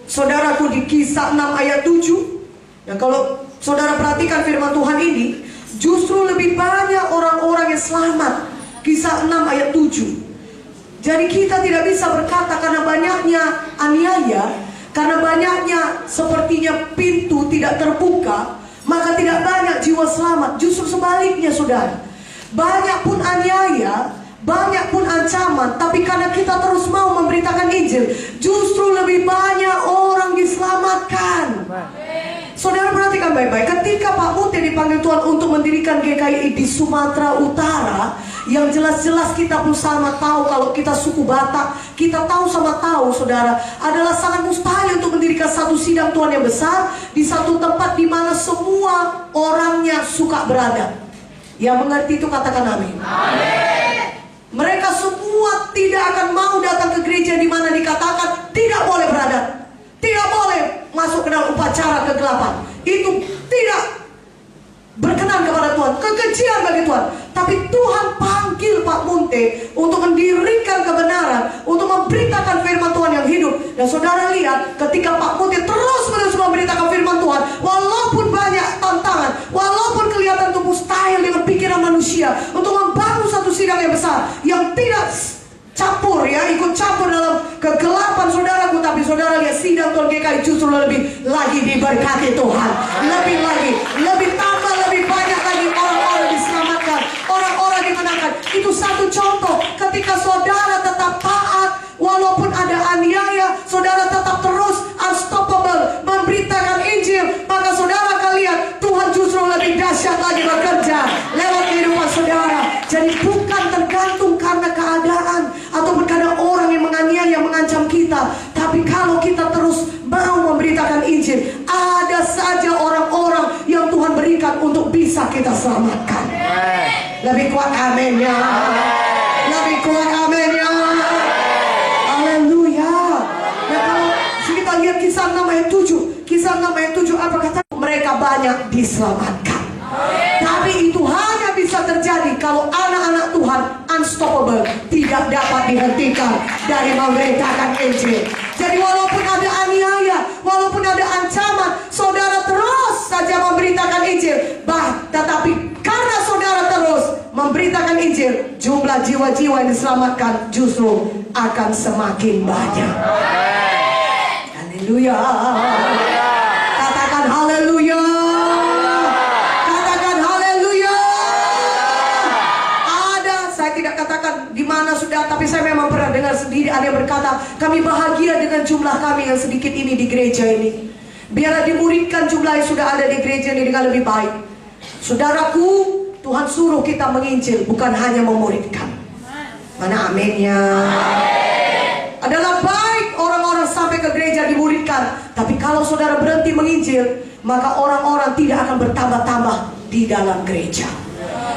Speaker 1: saudaraku, di kisah 6 ayat 7. Dan kalau saudara perhatikan firman Tuhan ini, justru lebih banyak orang-orang yang selamat. Kisah 6 ayat 7. Jadi kita tidak bisa berkata karena banyaknya aniaya, karena banyaknya sepertinya pintu tidak terbuka, maka tidak banyak jiwa selamat. Justru sebaliknya saudara, banyak pun aniaya, banyak pun ancaman, tapi karena kita terus mau memberitakan Injil, justru lebih banyak orang diselamatkan. Saudara perhatikan baik-baik, ketika Pak Mute dipanggil Tuhan untuk mendirikan GKI di Sumatera Utara, yang jelas-jelas kita pun sama tahu, kalau kita suku Batak, kita tahu sama tahu saudara, adalah sangat mustahil untuk mendirikan satu sidang Tuhan yang besar di satu tempat di mana semua orangnya suka berada. Yang mengerti itu katakan amin. Amin. Mereka semua tidak akan mau datang ke gereja di mana dikatakan tidak boleh berada, tidak boleh masuk ke dalam upacara kegelapan. Itu tidak berkenan kepada Tuhan, kekejian bagi Tuhan. Tapi Tuhan panggil Pak Munte untuk mendirikan kebenaran, untuk memberitakan firman Tuhan yang hidup. Dan saudara lihat, ketika Pak Munte terus-menerus memberitakan firman Tuhan, walaupun banyak tantangan, walaupun kelihatan itu mustahil dengan pikiran manusia untuk membangun satu sidang yang besar, yang tidak campur ya, ikut campur dalam kegelapan saudaraku. Tapi saudara lihat, sidang Tuhan GKI justru lebih lagi diberkati Tuhan. Lebih lagi, lebih tambah, lebih banyak lagi orang-orang diselamatkan, orang-orang dimenangkan. Itu satu contoh. Ketika saudara tetap taat, walaupun ada aniaya, saudara tetap terus unstoppable memberitakan Injil, maka saudara akan lihat Tuhan justru lebih dahsyat lagi bekerja lewat kehidupan saudara. Jadi bukan tergantung karena keadaan ataupun karena orang yang menganiaya, yang mengancam kita, tapi kalau kita terus mau memberitakan Injil, ada saja orang-orang yang Tuhan berikan untuk bisa kita selamatkan. Lebih kuat amin ya. Lebih kuat amin ya. Haleluya. Nah kalau kita lihat kisah 6 ayat 7, kisah 6 ayat 7 apa kata? Mereka banyak diselamatkan. Tapi itu hanya bisa terjadi kalau anak-anak Tuhan unstoppable, tidak dapat dihentikan dari memberitakan Injil. Jadi walaupun ada aniaya, walaupun ada ancaman, saudara terus saja memberitakan Injil. Tetapi karena saudara terus memberitakan Injil, jumlah jiwa-jiwa yang diselamatkan justru akan semakin banyak. Haleluya. Katakan haleluya. Di mana sudah, tapi saya memang pernah dengar sendiri ada yang berkata, kami bahagia dengan jumlah kami yang sedikit ini di gereja ini. Biarlah dimuridkan jumlah yang sudah ada di gereja ini dengan lebih baik. Saudaraku, Tuhan suruh kita menginjil, bukan hanya memuridkan. Mana aminnya? Adalah baik orang-orang sampai ke gereja dimuridkan, tapi kalau saudara berhenti menginjil, maka orang-orang tidak akan bertambah-tambah di dalam gereja.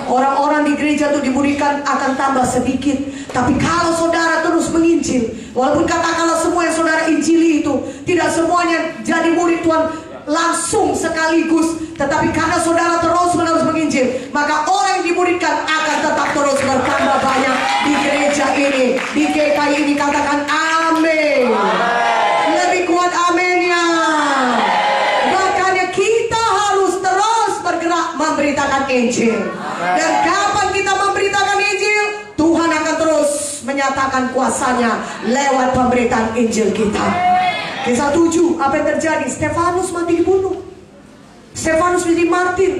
Speaker 1: Orang-orang di gereja itu dimuridkan akan tambah sedikit. Tapi kalau saudara terus menginjil, walaupun katakanlah semua yang saudara injili itu tidak semuanya jadi murid Tuhan langsung sekaligus, tetapi karena saudara terus-menerus menginjil, maka orang yang dimuridkan akan tetap terus bertambah banyak di gereja ini, di GKI ini. Katakan amin. Lebih kuat aminnya. Makanya kita harus terus bergerak memberitakan Injil. Dan kapan kita memberitakan Injil, Tuhan akan terus menyatakan kuasanya lewat pemberitaan Injil kita. Kisah 7, apa yang terjadi? Stefanus mati dibunuh. Stefanus menjadi martir.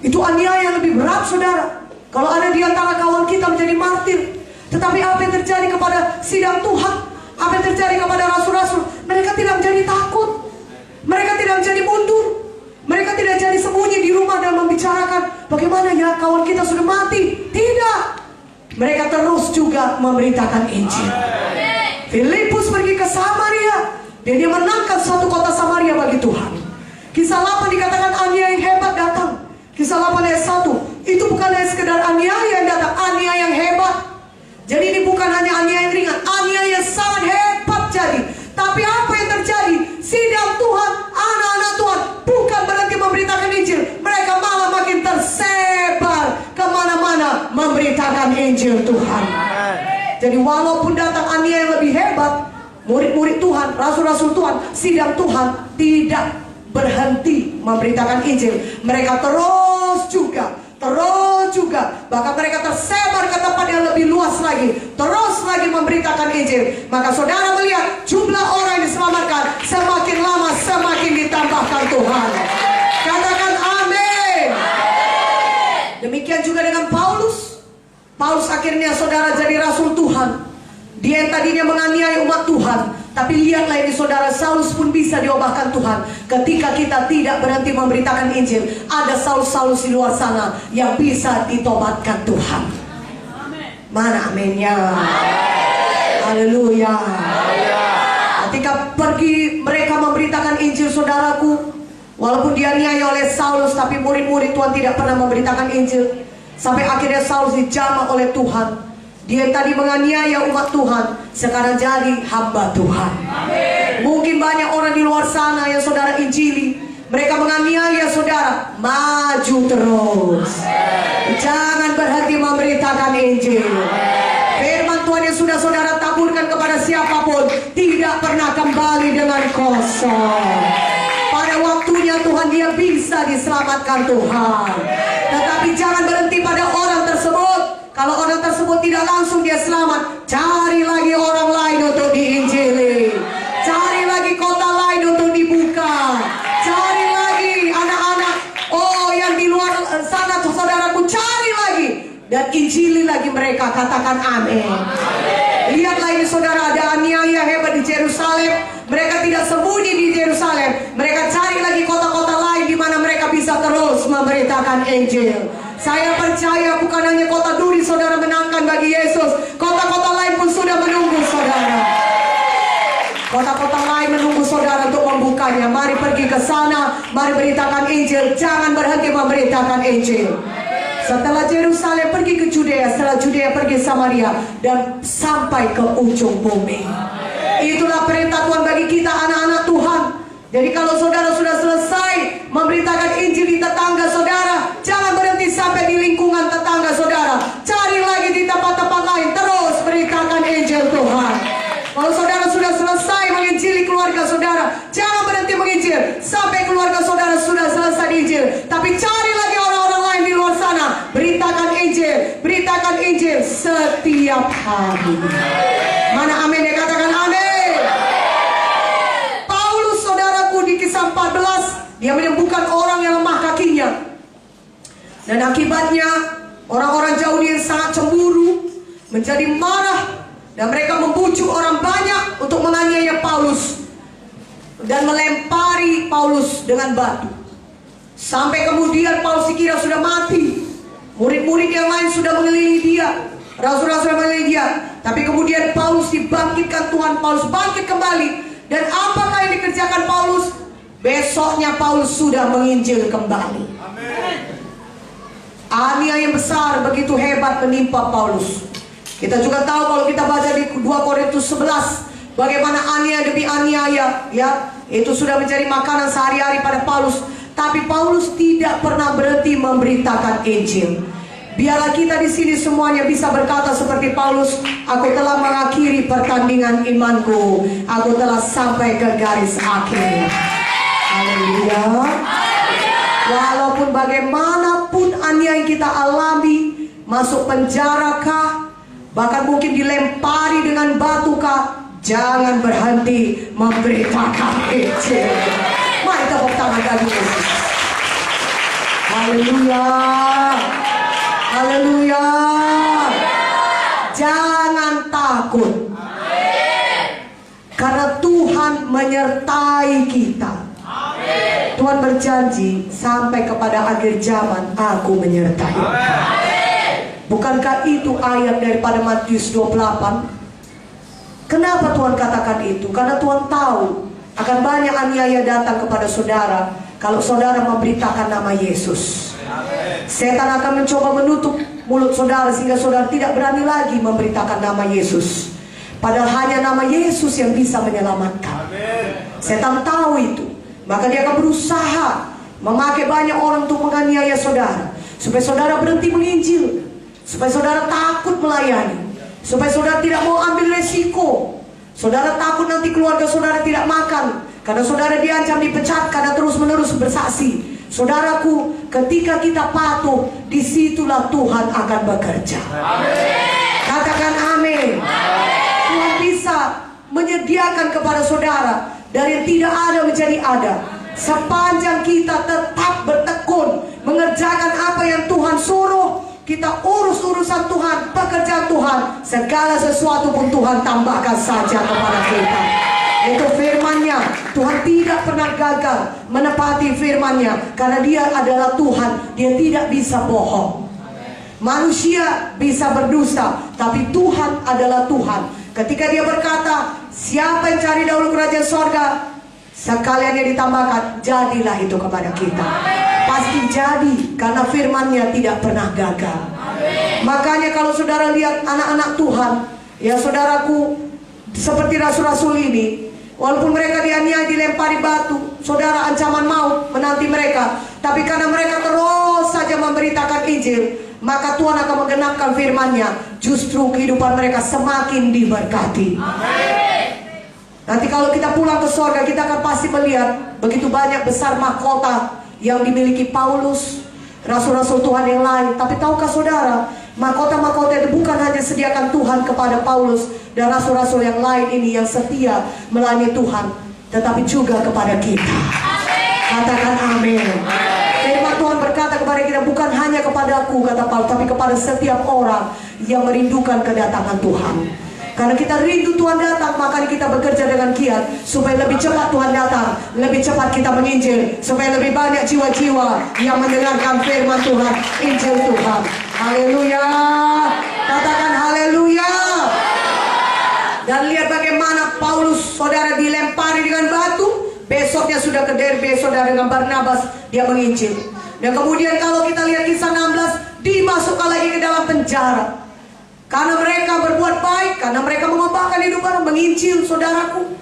Speaker 1: Itu aniaya yang lebih berat, saudara. Kalau ada di antara kawan kita menjadi martir. Tetapi apa yang terjadi kepada sidang Tuhan? Apa yang terjadi kepada rasul-rasul? Mereka tidak menjadi takut. Mereka tidak menjadi mundur. Mereka tidak jadi sembunyi di rumah dan membicarakan bagaimana ya kawan kita sudah mati. Tidak. Mereka terus juga memberitakan Injil. Filipus pergi ke Samaria dan dia menangkan satu kota Samaria bagi Tuhan. Kisah 8 dikatakan aniaya yang hebat datang. Kisah 8 ayat 1, itu bukan hanya sekedar aniaya yang datang, aniaya yang hebat. Jadi ini bukan hanya aniaya yang ringan, aniaya yang sangat hebat jadi. Tapi apa yang terjadi? Sidang Tuhan, anak-anak Tuhan bukan berhenti memberitakan Injil. Mereka malah makin tersebar kemana-mana memberitakan Injil Tuhan. Jadi walaupun datang aniaya yang lebih hebat, murid-murid Tuhan, rasul-rasul Tuhan, sidang Tuhan tidak berhenti memberitakan Injil. Mereka terus juga, bahkan mereka tersebar ke tempat yang lebih luas lagi, terus lagi memberitakan Injil. Maka saudara melihat jumlah orang yang diselamatkan semakin lama semakin ditambahkan Tuhan. Katakan amin. Demikian juga dengan Paulus. Paulus akhirnya saudara jadi rasul Tuhan. Dia yang tadinya menganiaya umat Tuhan, tapi lihatlah ini saudara, Saulus pun bisa diubahkan Tuhan. Ketika kita tidak berhenti memberitakan Injil, ada Saulus-Saulus di luar sana yang bisa ditobatkan Tuhan. Mana aminnya? Haleluya. Ketika pergi mereka memberitakan Injil, saudaraku, walaupun dianiaya oleh Saulus, tapi murid-murid Tuhan tidak pernah memberitakan Injil. Sampai akhirnya Saulus dijamah oleh Tuhan. Dia yang tadi menganiaya umat Tuhan, sekarang jadi hamba Tuhan. Amin. Mungkin banyak orang di luar sana yang saudara injili, mereka menganiaya saudara, maju terus. Amin. Jangan berhenti memberitakan Injil. Firman Tuhan yang sudah saudara taburkan kepada siapapun tidak pernah kembali dengan kosong. Pada waktunya Tuhan dia bisa diselamatkan Tuhan. Tetapi jangan berhenti pada orang tersebut. Kalau orang tersebut tidak langsung dia selamat, cari lagi orang lain untuk diinjili. Cari lagi kota lain untuk dibuka. Cari lagi anak-anak yang di luar sana, saudaraku, cari lagi. Dan injili lagi mereka. Katakan amin. Lihatlah ini saudara, ada aniaya hebat di Yerusalem. Mereka tidak sembunyi di Yerusalem. Mereka cari lagi kota-kota lain di mana mereka bisa terus memberitakan Injil. Saya percaya bukan hanya kota Duri saudara menangkan bagi Yesus, kota-kota lain pun sudah menunggu saudara. Kota-kota lain menunggu saudara untuk membukanya. Mari pergi ke sana, mari beritakan Injil. Jangan berhenti memberitakan Injil. Setelah Yerusalem pergi ke Judea, setelah Judea pergi Samaria, dan sampai ke ujung bumi. Itulah perintah Tuhan bagi kita anak-anak Tuhan. Jadi kalau saudara sudah selesai memberitakan Injil di tetangga saudara, jangan berhenti sampai di lingkungan tetangga saudara. Cari lagi di tempat-tempat lain, terus beritakan Injil Tuhan. Kalau saudara sudah selesai menginjili keluarga saudara, jangan berhenti menginjil sampai keluarga saudara sudah selesai diinjil. Tapi cari lagi orang-orang lain di luar sana, beritakan Injil setiap hari. Mana amin ya, katakan amin. Di kisah 14 dia menyembuhkan orang yang lemah kakinya, dan akibatnya orang-orang Yahudi yang sangat cemburu menjadi marah, dan mereka membujuk orang banyak untuk menganiaya Paulus dan melempari Paulus dengan batu. Sampai kemudian Paulus dikira sudah mati. Murid-murid yang lain sudah mengelilingi dia, rasul-rasul mengelilingi dia. Tapi kemudian Paulus dibangkitkan Tuhan. Paulus bangkit kembali. Dan apakah yang dikerjakan Paulus? Besoknya Paulus sudah menginjil kembali. Aniaya yang besar begitu hebat menimpa Paulus. Kita juga tahu kalau kita baca di 2 Korintus 11, bagaimana aniaya demi aniaya, ya, itu sudah menjadi makanan sehari-hari pada Paulus. Tapi Paulus tidak pernah berhenti memberitakan Injil. Biarlah kita di sini semuanya bisa berkata seperti Paulus, aku telah mengakhiri pertandingan imanku, aku telah sampai ke garis akhir. Haleluya. Walaupun bagaimanapun aniaya yang kita alami, masuk penjara kah, bahkan mungkin dilempari dengan batu kah, jangan berhenti memberitakan Injil. Mari tepuk tangan bagi Yesus. Haleluya. Haleluya. Jangan takut. Karena Tuhan menyertai kita. Tuhan berjanji sampai kepada akhir zaman aku menyertai. Bukankah itu ayat daripada Matius 28? Kenapa Tuhan katakan itu? Karena Tuhan tahu akan banyak aniaya datang kepada saudara kalau saudara memberitakan nama Yesus. Setan akan mencoba menutup mulut saudara sehingga saudara tidak berani lagi memberitakan nama Yesus. Padahal hanya nama Yesus yang bisa menyelamatkan. Setan tahu itu, maka dia akan berusaha memakai banyak orang untuk menganiaya saudara, supaya saudara berhenti menginjil, supaya saudara takut melayani, supaya saudara tidak mau ambil resiko. Saudara takut nanti keluarga saudara tidak makan karena saudara diancam dipecat karena terus-menerus bersaksi. Saudaraku, ketika kita patuh, disitulah Tuhan akan bekerja. Amin. Katakan amin. Tuhan bisa menyediakan kepada saudara dari yang tidak ada menjadi ada. Sepanjang kita tetap bertekun mengerjakan apa yang Tuhan suruh, kita urus urusan Tuhan, pekerjaan Tuhan, segala sesuatu pun Tuhan tambahkan saja kepada kita. Itu firman-Nya. Tuhan tidak pernah gagal menepati firman-Nya, karena Dia adalah Tuhan. Dia tidak bisa bohong. Manusia bisa berdusta, tapi Tuhan adalah Tuhan. Ketika Dia berkata, siapa yang cari dahulu kerajaan sorga, sekalian yang ditambahkan, jadilah itu kepada kita. Pasti jadi, karena firman-Nya tidak pernah gagal. Makanya kalau saudara lihat anak-anak Tuhan, ya saudaraku, seperti rasul-rasul ini, walaupun mereka dianiaya, dilempari batu, saudara, ancaman maut menanti mereka, tapi karena mereka terus saja memberitakan Injil, maka Tuhan akan menggenapkan firman-Nya. Justru kehidupan mereka semakin diberkati. Nanti kalau kita pulang ke surga, kita akan pasti melihat begitu banyak besar mahkota yang dimiliki Paulus, rasul-rasul Tuhan yang lain. Tapi tahukah saudara, mahkota-mahkota itu bukan hanya sediakan Tuhan kepada Paulus dan rasul-rasul yang lain ini yang setia melayani Tuhan, tetapi juga kepada kita. Katakan amin. Firman Tuhan berkata kepada kita, bukan hanya kepadaku, kata Paulus, tapi kepada setiap orang yang merindukan kedatangan Tuhan. Karena kita rindu Tuhan datang, maka kita bekerja dengan giat supaya lebih cepat Tuhan datang, lebih cepat kita menginjil, supaya lebih banyak jiwa-jiwa yang mendengarkan firman Tuhan, Injil Tuhan. Haleluya. Katakan haleluya. Dan lihat bagaimana Paulus, saudara, dilempari dengan batu. Besoknya sudah ke Derbe, saudara, dengan Barnabas dia menginjil. Dan kemudian kalau kita lihat kisah 16, dimasukkan lagi ke dalam penjara. Karena mereka berbuat baik, karena mereka mengubahkan hidup orang, menginjil, saudaraku.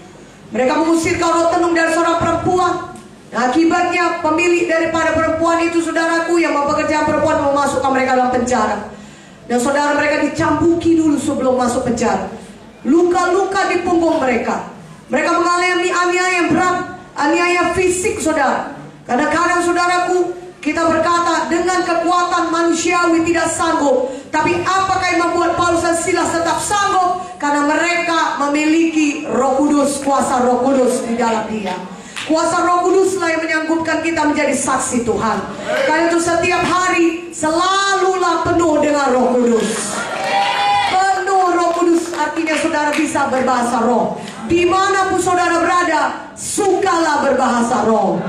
Speaker 1: Mereka mengusir roh tenung dari seorang perempuan. Nah, akibatnya pemilik daripada perempuan itu, saudaraku, yang mempekerjakan perempuan, memasukkan mereka dalam penjara. Dan saudara, mereka dicambuki dulu sebelum masuk penjara. Luka-luka di punggung mereka. Mereka mengalami aniaya yang berat, aniaya fisik, saudara. Kadang-kadang, saudaraku, kita berkata dengan kekuatan manusiawi tidak sanggup. Tapi apakah yang membuat Paulus dan Silas tetap sanggup? Karena mereka memiliki Roh Kudus, kuasa Roh Kudus di dalam dia. Kuasa Roh Kuduslah yang menyanggupkan kita menjadi saksi Tuhan. Karena itu setiap hari selalulah penuh dengan Roh Kudus. Penuh Roh Kudus artinya saudara bisa berbahasa roh. Dimanapun saudara berada, sukalah berbahasa roh.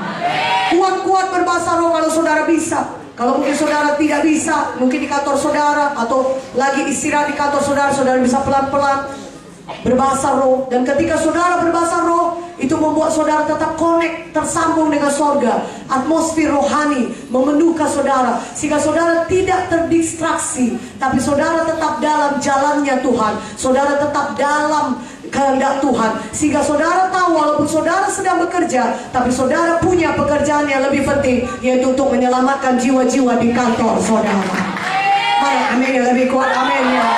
Speaker 1: Kuat-kuat berbahasa roh kalau saudara bisa. Kalau mungkin saudara tidak bisa, mungkin di kantor saudara atau lagi istirahat di kantor saudara, saudara bisa pelan-pelan berbahasa roh. Dan ketika saudara berbahasa roh, itu membuat saudara tetap connect, tersambung dengan sorga. Atmosfer rohani memenuhi saudara, sehingga saudara tidak terdistraksi, tapi saudara tetap dalam jalannya Tuhan. Saudara tetap dalam kehendak Tuhan, sehingga saudara tahu walaupun saudara sedang bekerja, tapi saudara punya pekerjaan yang lebih penting, yaitu untuk menyelamatkan jiwa-jiwa di kantor saudara. Mana amin yang lebih kuat, amin ya.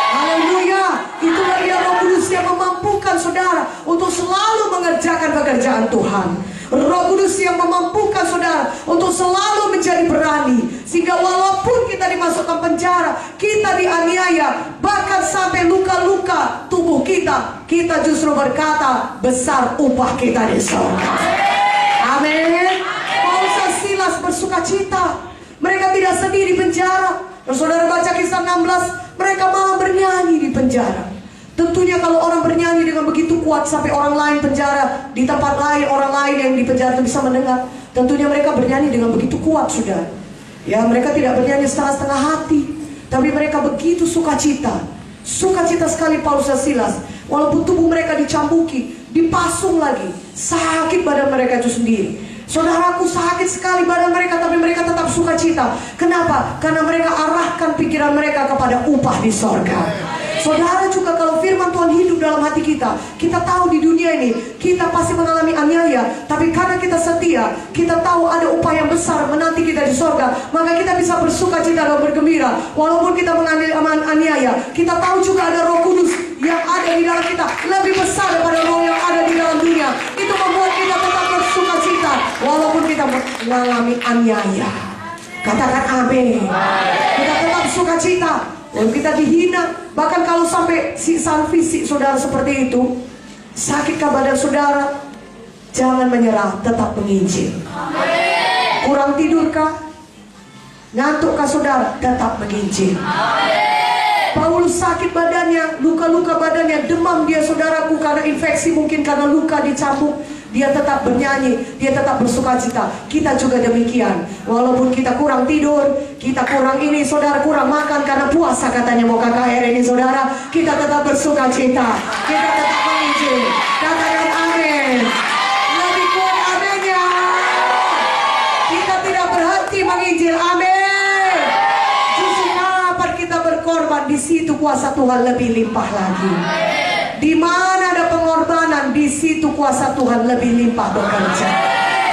Speaker 1: Haleluya. Itulah dia Roh Kudus yang memampukan saudara untuk selalu mengerjakan pekerjaan Tuhan. Roh Kudus yang memampukan saudara untuk selalu menjadi berani, sehingga walaupun kita dimasukkan penjara, kita dianiaya, bahkan sampai luka-luka tubuh kita, kita justru berkata, besar upah kita di surga. Amin. Paulus dan Silas bersuka cita. Mereka tidak sedih di penjara. Dan saudara baca kisah 16, mereka malah bernyanyi di penjara. Tentunya kalau orang bernyanyi dengan begitu kuat sampai orang lain penjara, di tempat lain orang lain yang di penjara itu bisa mendengar, tentunya mereka bernyanyi dengan begitu kuat, saudara. Ya, mereka tidak bernyanyi setengah-setengah hati, tapi mereka begitu sukacita. Sukacita sekali Paulus dan Silas. Walaupun tubuh mereka dicambuki, dipasung lagi, sakit badan mereka itu sendiri. Saudaraku, sakit sekali badan mereka, tapi mereka tetap sukacita. Kenapa? Karena mereka arahkan pikiran mereka kepada upah di sorga. Saudara juga kalau firman Tuhan hidup dalam hati kita, kita tahu di dunia ini kita pasti mengalami aniaya, tapi karena kita setia, kita tahu ada upah yang besar menanti kita di sorga, maka kita bisa bersuka cita dan bergembira. Walaupun kita mengalami aniaya, kita tahu juga ada Roh Kudus yang ada di dalam kita, lebih besar daripada roh yang ada di dalam dunia. Itu membuat kita tetap bersuka cita walaupun kita mengalami aniaya. Katakan amin. Kita tetap suka cita walaupun kita dihina. Bahkan kalau sampai siksaan fisik saudara seperti itu, sakitkah badan saudara? Jangan menyerah, tetap menginjil. Kurang tidurkah? Ngantukkah saudara? Tetap menginjil. Paulus sakit badannya, luka-luka badannya, demam dia saudaraku karena infeksi, mungkin karena luka dicambuk. Dia tetap bernyanyi, dia tetap bersukacita. Kita juga demikian. Walaupun kita kurang tidur, kita kurang ini, saudara kurang makan karena puasa katanya mau KKR ini saudara, kita tetap bersukacita. Kita tetap menginjil. Katakan amin. Lebih kuat aminnya. Kita tidak berhenti menginjil. Amin. Justru kapan kita berkorban, di situ kuasa Tuhan lebih limpah lagi. Di mana ada pengorbanan, di situ kuasa Tuhan lebih limpah bekerja.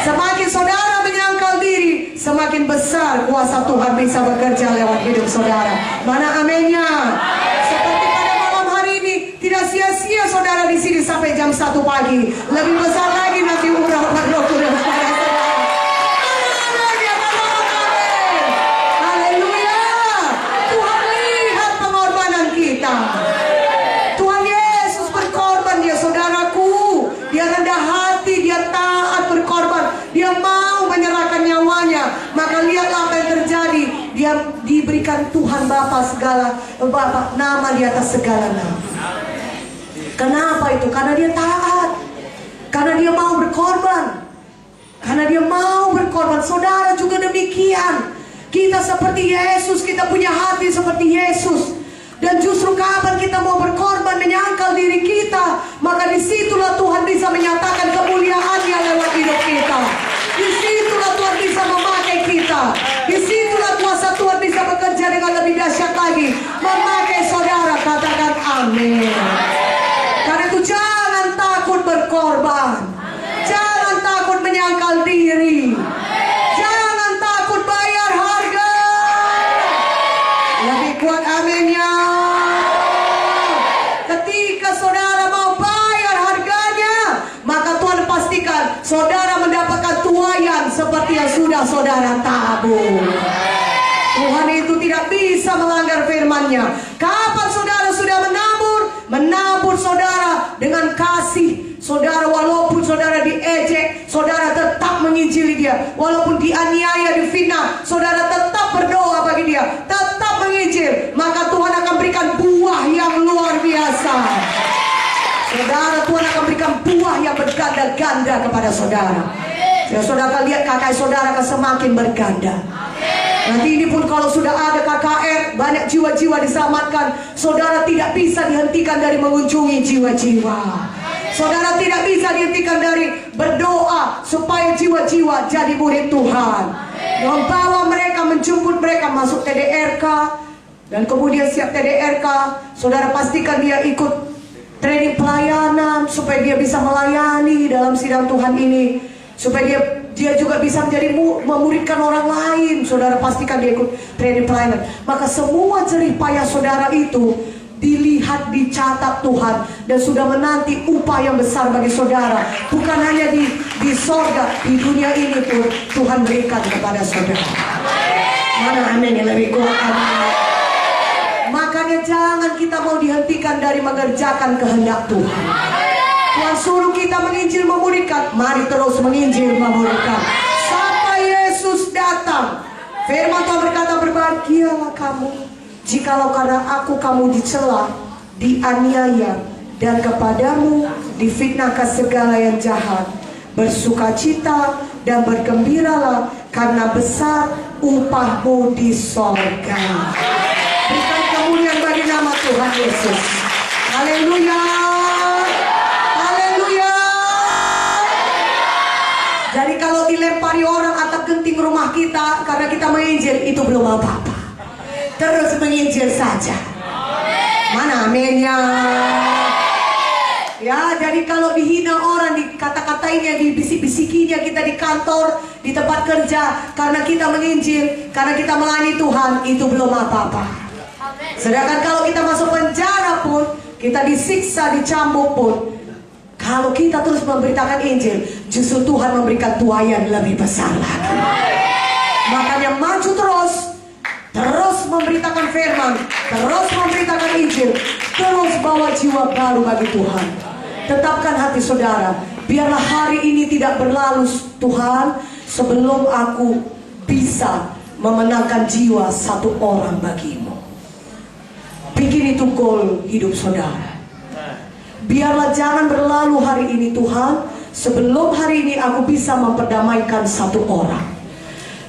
Speaker 1: Semakin saudara menyangkal diri, semakin besar kuasa Tuhan bisa bekerja lewat hidup saudara. Mana aminnya? Seperti pada malam hari ini, tidak sia-sia saudara di sini sampai jam 1 pagi. Lebih besar lagi nanti umrah Roh Kudus pada saudara. Haleluya. Tuhan lihat pengorbanan kita. Saudaraku, dia rendah hati, dia taat berkorban, dia mau menyerahkan nyawanya. Maka lihatlah apa yang terjadi. Dia diberikan Tuhan Bapa segala, Bapa nama di atas segala nama. Kenapa itu? Karena dia taat, karena dia mau berkorban, karena dia mau berkorban. Saudara juga demikian. Kita seperti Yesus, kita punya hati seperti Yesus. Dan justru kapan kita mau berkorban, menyangkal diri kita, maka disitulah Tuhan bisa menyatakan kemuliaannya lewat hidup kita. Disitulah Tuhan bisa memakai kita. Disitulah kuasa Tuhan bisa bekerja dengan lebih dahsyat lagi, memakai saudara. Katakan amin. Karena itu jangan takut berkorban. Jangan takut menyangkal diri. Jangan takut bayar harga. Lebih kuat aminnya. Saudara mendapatkan tuaian seperti yang sudah saudara tabur. Tuhan itu tidak bisa melanggar firman-Nya. Kapan saudara sudah menabur saudara dengan kasih. Saudara walaupun saudara diejek, saudara tetap menginjili dia. Walaupun dianiaya, difitnah, saudara tetap berdoa bagi dia, tetap menginjil. Maka Tuhan akan berikan buah yang luar biasa. Saudara, Tuhan akan berikan buah yang berganda-ganda kepada saudara. Ya, saudara akan lihat KKR saudara akan semakin berganda. Nanti ini pun kalau sudah ada KKR, banyak jiwa-jiwa diselamatkan, saudara tidak bisa dihentikan dari mengunjungi jiwa-jiwa. Saudara tidak bisa dihentikan dari berdoa supaya jiwa-jiwa jadi murid Tuhan. Membawa mereka, menjemput mereka masuk TDRK. Dan kemudian siap TDRK, saudara pastikan dia ikut training pelayanan supaya dia bisa melayani dalam sidang Tuhan ini, supaya dia juga bisa menjadi memuridkan orang lain. Saudara pastikan dia ikut training pelayanan. Maka semua jerih payah saudara itu dilihat, dicatat Tuhan, dan sudah menanti upah yang besar bagi saudara. Bukan hanya di sorga, di dunia ini pun Tuhan berikan kepada saudara. Mana amin yang lebih kuat? Makanya jangan kita mau dihentikan dari mengerjakan kehendak Tuhan. Tuhan suruh kita menginjil memuridkan, mari terus menginjil memuridkan sampai Yesus datang. Firman Tuhan berkata, berbahagialah kamu jikalau karena aku kamu dicela, dianiaya, dan kepadamu difitnahkan segala yang jahat. Bersukacita dan bergembiralah, karena besar upahmu di sorga. Berikan kemuliaan bagi nama Tuhan Yesus. Haleluya. Haleluya. Jadi kalau dilempari orang atap genting rumah kita karena kita menginjil, itu belum apa-apa. Terus menginjil saja. Mana aminnya? Ya, jadi kalau dihina orang, dikata-katainya, dibisik-bisikinya kita di kantor, di tempat kerja, karena kita menginjil, karena kita melayani Tuhan, itu belum apa-apa. Sedangkan kalau kita masuk penjara pun, kita disiksa, dicambuk pun, kalau kita terus memberitakan Injil, justru Tuhan memberikan tuaian lebih besar lagi. Makanya maju terus memberitakan firman, terus memberitakan Injil, terus bawa jiwa baru bagi Tuhan. Tetapkan hati saudara, biarlah hari ini tidak berlalu Tuhan sebelum aku bisa memenangkan jiwa satu orang bagimu. Bikin itu goal hidup saudara. Biarlah jangan berlalu hari ini Tuhan sebelum hari ini aku bisa memperdamaikan satu orang.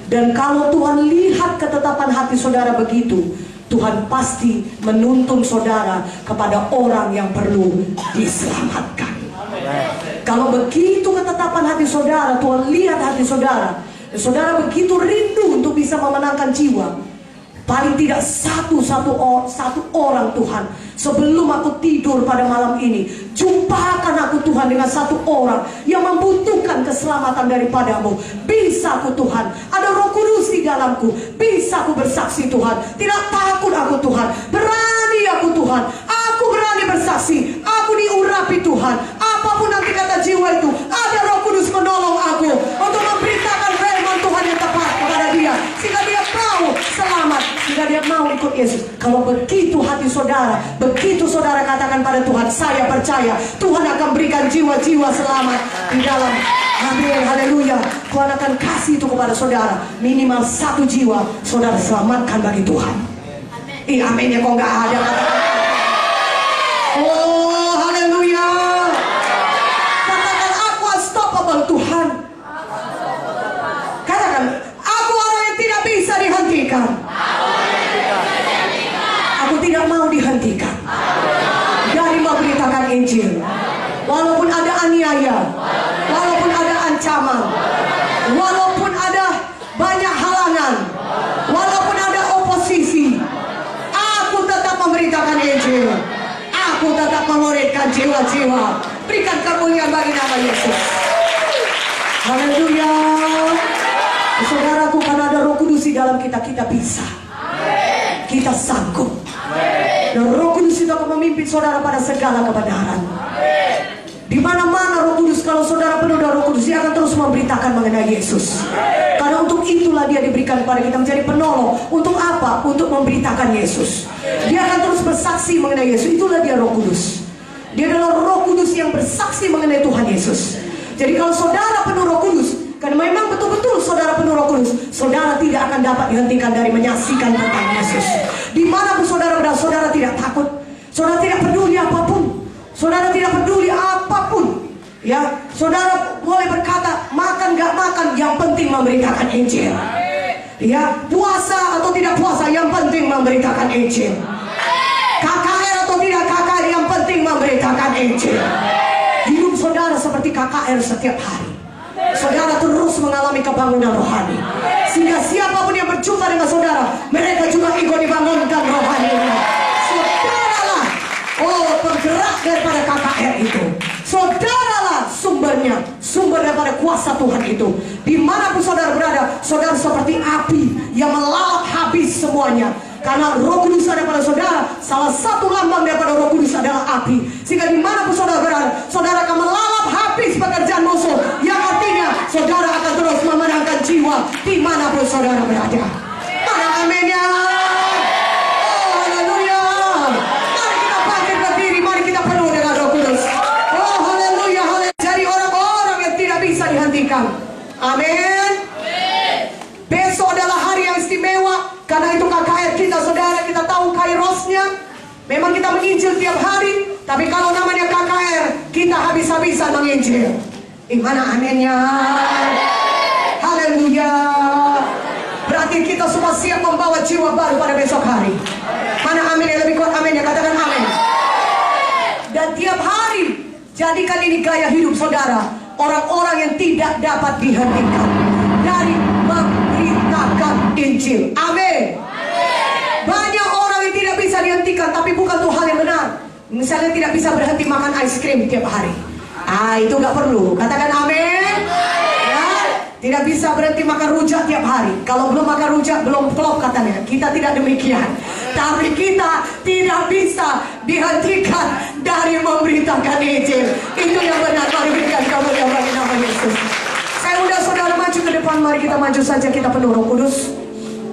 Speaker 1: Dan kalau Tuhan lihat ketetapan hati saudara begitu, Tuhan pasti menuntun saudara kepada orang yang perlu diselamatkan. Kalau begitu ketetapan hati saudara, Tuhan lihat hati saudara, dan saudara begitu rindu untuk bisa memenangkan jiwa. Paling tidak satu orang Tuhan, sebelum aku tidur pada malam ini, jumpakan aku Tuhan dengan satu orang yang membutuhkan keselamatan daripadamu. Bisa aku Tuhan, ada Roh Kudus di dalamku, bisa aku bersaksi Tuhan. Tidak takut aku Tuhan, berani aku Tuhan, aku berani bersaksi, aku diurapi Tuhan. Apapun nanti kata jiwa itu, ada Roh Kudus menolong aku untuk memberitakan firman Tuhan yang tepat kepada dia, sehingga dia mau selamat, sehingga dia mau ikut Yesus. Kalau begitu hati saudara, begitu saudara katakan pada Tuhan, saya percaya Tuhan akan berikan jiwa-jiwa selamat di dalam. Amin, haleluya. Tuhan akan kasih itu kepada saudara. Minimal satu jiwa saudara selamatkan bagi Tuhan. Ih, aminnya kok nggak ada. Oh, haleluya. Katakan, aku unstoppable Tuhan. Katakan, aku orang yang tidak bisa dihentikan. Aku tidak mau dihentikan dari memberitakan Injil. Walaupun ada aniaya, walaupun ada ancaman, walaupun ada banyak halangan, walaupun ada oposisi, aku tetap memberitakan Injil. Aku tetap memuridkan jiwa-jiwa. Berikan kemuliaan bagi nama Yesus. Haleluya. Saudaraku, karena ada Roh Kudus di dalam kita, kita bisa. Kita sanggup. Dan Roh Kudus itu akan memimpin saudara pada segala kebenaran. Di mana-mana Roh Kudus, kalau saudara penuh dengan Roh Kudus, dia akan terus memberitakan mengenai Yesus. Karena untuk itulah dia diberikan kepada kita menjadi penolong. Untuk apa? Untuk memberitakan Yesus. Dia akan terus bersaksi mengenai Yesus. Itulah dia Roh Kudus. Dia adalah Roh Kudus yang bersaksi mengenai Tuhan Yesus. Jadi kalau saudara penuh Roh Kudus, karena memang betul-betul saudara penuh Roh Kudus, saudara tidak akan dapat dihentikan dari menyaksikan tentang Yesus. Dimanapun saudara berada, saudara tidak takut. Saudara tidak peduli apapun. Saudara tidak peduli apapun. Ya, saudara boleh berkata, makan gak makan, yang penting memberitakan Injil. Ya, puasa atau tidak puasa, yang penting memberitakan Injil. KKR atau tidak KKR, yang penting memberitakan Injil. Hidup saudara seperti KKR setiap hari. Saudara terus mengalami kebangunan rohani, sehingga siapapun yang berjumpa dengan saudara, mereka juga ikut dibangunkan rohani. Saudaralah, penggerak daripada KKR itu. Saudaralah sumbernya, sumber daripada kuasa Tuhan itu. Dimanapun saudara berada, saudara seperti api yang melalap habis semuanya. Karena Roh Kudus ada pada saudara. Salah satu lambang daripada Roh Kudus adalah api. Sehingga dimanapun saudara berada, saudara akan melalap habis pekerjaan musuh. Yang artinya saudara akan terus memenangkan jiwa dimanapun saudara berada. Mana aminnya? Oh, haleluya. Mari kita bangkit berdiri, mari kita penuh dengan Roh Kudus. Oh, haleluya, haleluya. Jadi orang-orang yang tidak bisa dihentikan. Amin. Besok adalah hari yang istimewa. Karena itu KKR kita saudara, kita tahu kairosnya. Memang kita menginjil tiap hari, tapi kalau namanya KKR, kita habis-habisan menginjil. Mana aminnya? Haleluya. Berarti kita semua siap membawa jiwa baru pada besok hari. Mana amin yang lebih kuat aminnya? Katakan amin. Dan tiap hari, jadikan ini gaya hidup saudara. Orang-orang yang tidak dapat dihentikan dari memberitakan Injil. Amin. Banyak orang yang tidak bisa dihentikan, tapi bukan tuh hal yang benar. Misalnya tidak bisa berhenti makan es krim tiap hari. Itu gak perlu. Katakan amin. Ya, tidak bisa berhenti makan rujak tiap hari. Kalau belum makan rujak belum klop katanya. Kita tidak demikian. Tapi kita tidak bisa dihentikan dari memberitakan Injil. Itu yang benar. Mari berikan kemuliaan bagi nama Yesus. Saya undang saudara maju ke depan. Mari kita maju saja, kita penuh Roh Kudus.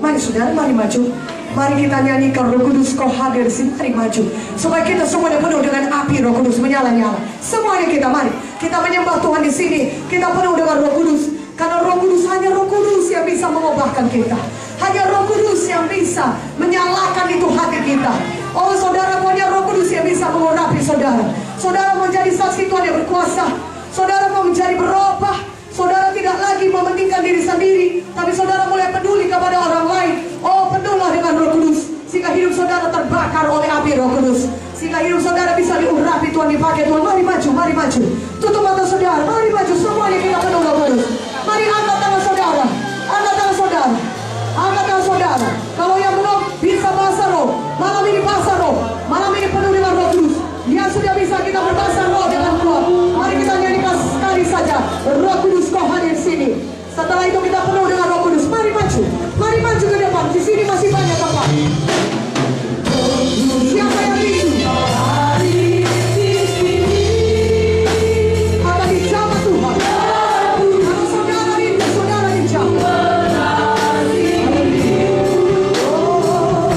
Speaker 1: Mari saudara, mari maju. Mari kita nyanyikan Roh Kudus kau hadir di sini. Mari maju, supaya kita semuanya penuh dengan api Roh Kudus menyala-nyala. Semuanya kita mari. Kita menyembah Tuhan di sini. Kita penuh dengan Roh Kudus. Karena Roh Kudus, hanya Roh Kudus yang bisa mengubahkan kita. Hanya Roh Kudus yang bisa menyalakan itu hati kita. Oh saudara, hanya Roh Kudus yang bisa mengurapi saudara. Saudara mau menjadi saksi Tuhan yang berkuasa. Saudara mau menjadi berubah. Saudara tidak lagi mementingkan diri sendiri, tapi saudara mulai peduli kepada orang lain. Oh, penuhlah dengan Roh Kudus, sehingga hidup saudara terbakar oleh api Roh Kudus, sehingga hidup saudara bisa diurapi Tuhan, dipakai Tuhan. Mari maju, mari maju. Tutup mata saudara, mari maju. Semuanya kita penuh Roh Kudus. Mari angkat tangan saudara, angkat tangan saudara, angkat tangan saudara. Kalau yang belum bisa bahasa roh, malam ini bahasa roh, malam ini penuh dengan Roh Kudus. Yang sudah bisa kita berbahasa roh dengan kuat, mari kita nyanyikan sekali saja. Roh Kudus kau hadir sini. Setelah itu kita penuh dengan Roh Kudus. Mari maju, mari maju ke depan. Di sini masih banyak tempat. Siapa yang rindu? Ada dijamah Tuhan. Kalau saudara rindu, saudara dijamah. Oh,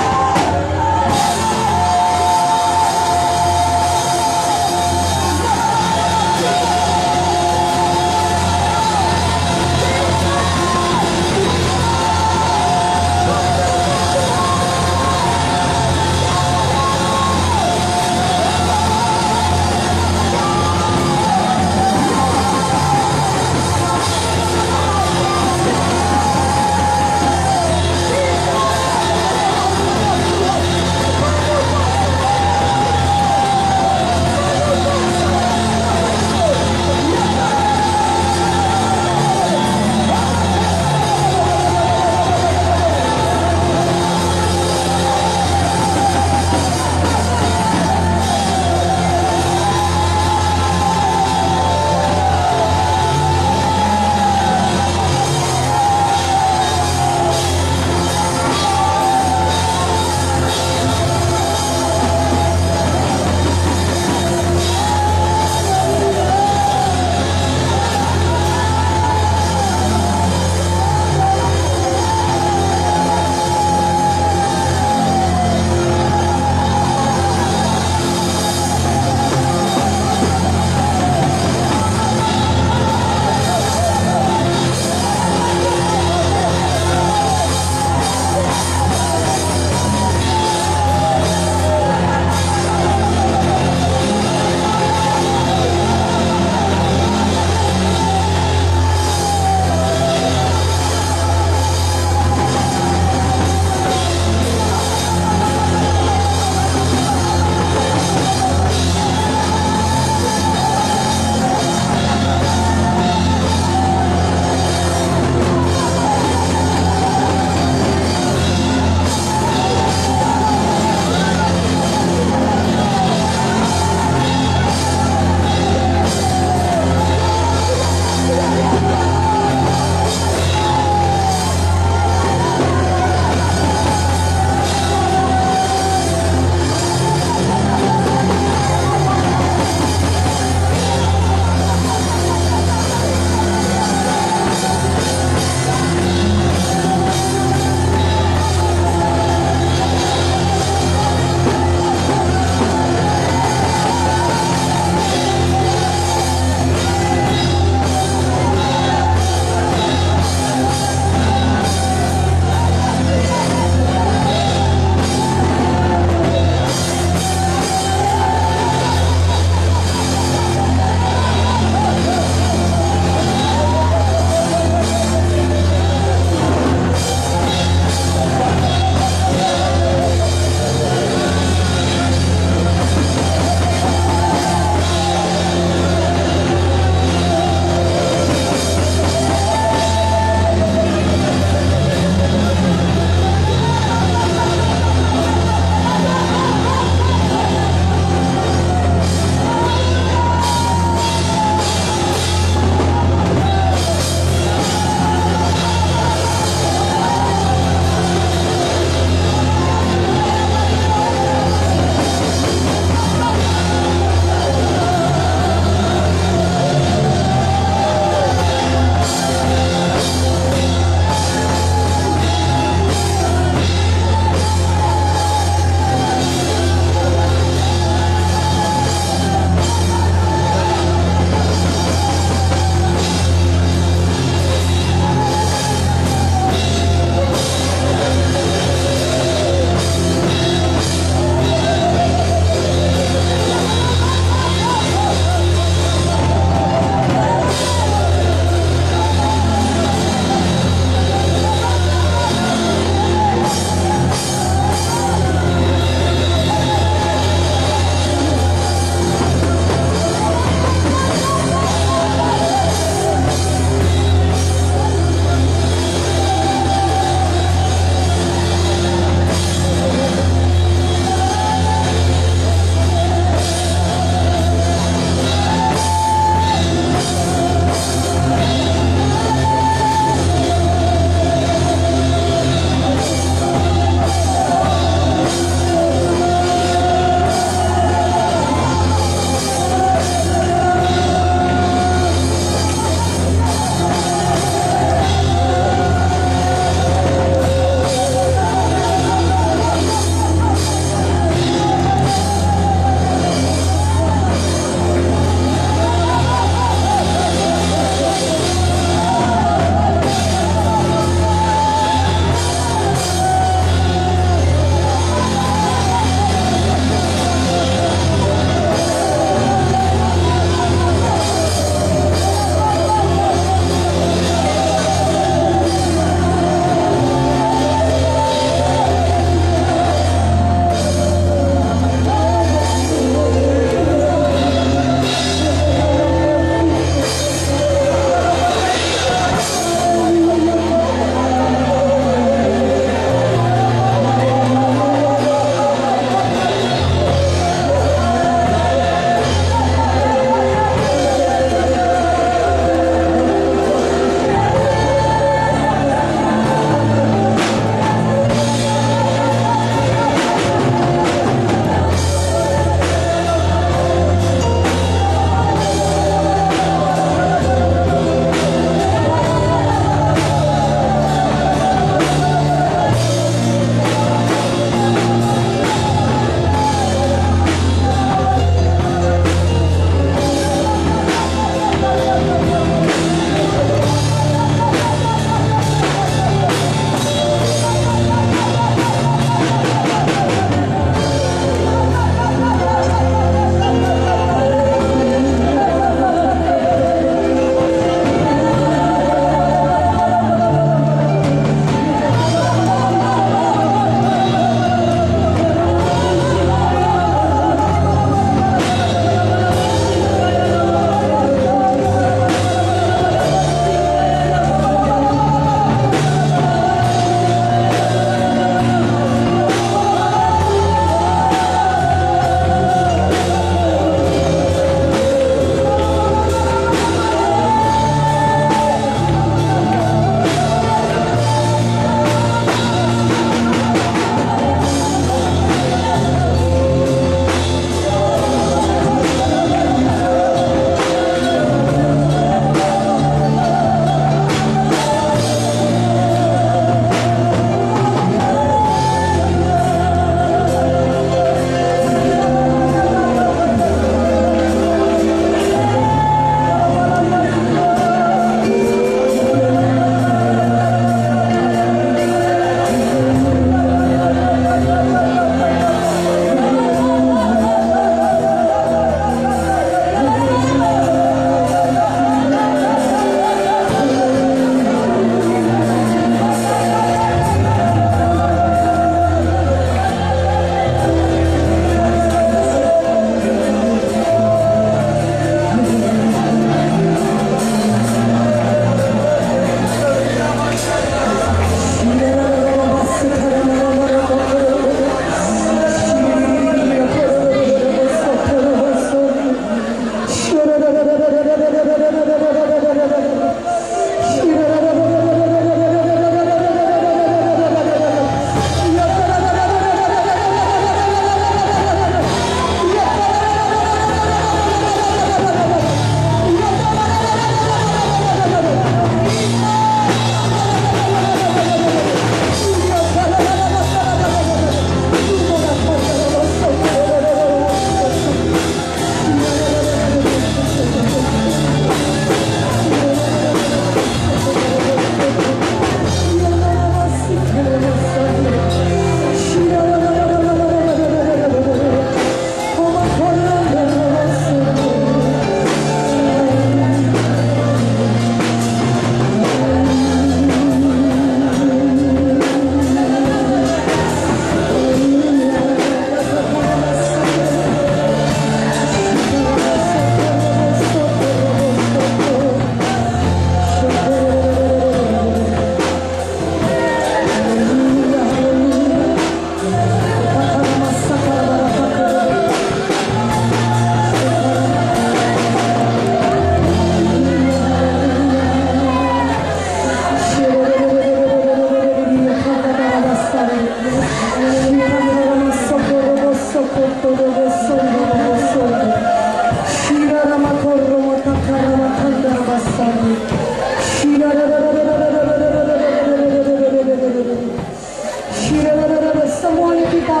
Speaker 1: kita.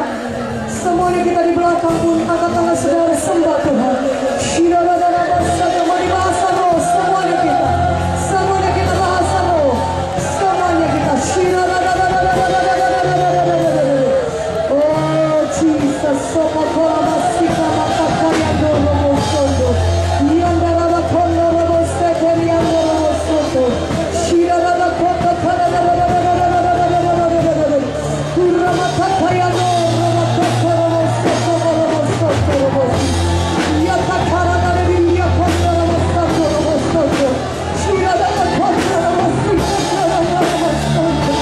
Speaker 1: Semuanya kita di belakang pun angkat tangan saudara sembah Tuhan. Mari bahasa roh semuanya kita. Semuanya kita bahasa roh. Semuanya kita. Oh Jesus, sokokola basika makakaya dorobo sondo. Yandara bakondo robo sekeri yandoro sondo. Shirara kota kana. Ramakakaya no ramakakoro sondo robo sondo robo. Yatakara na biya kondo robo sondo robo sondo. Shirara kondo robo sika robo sondo.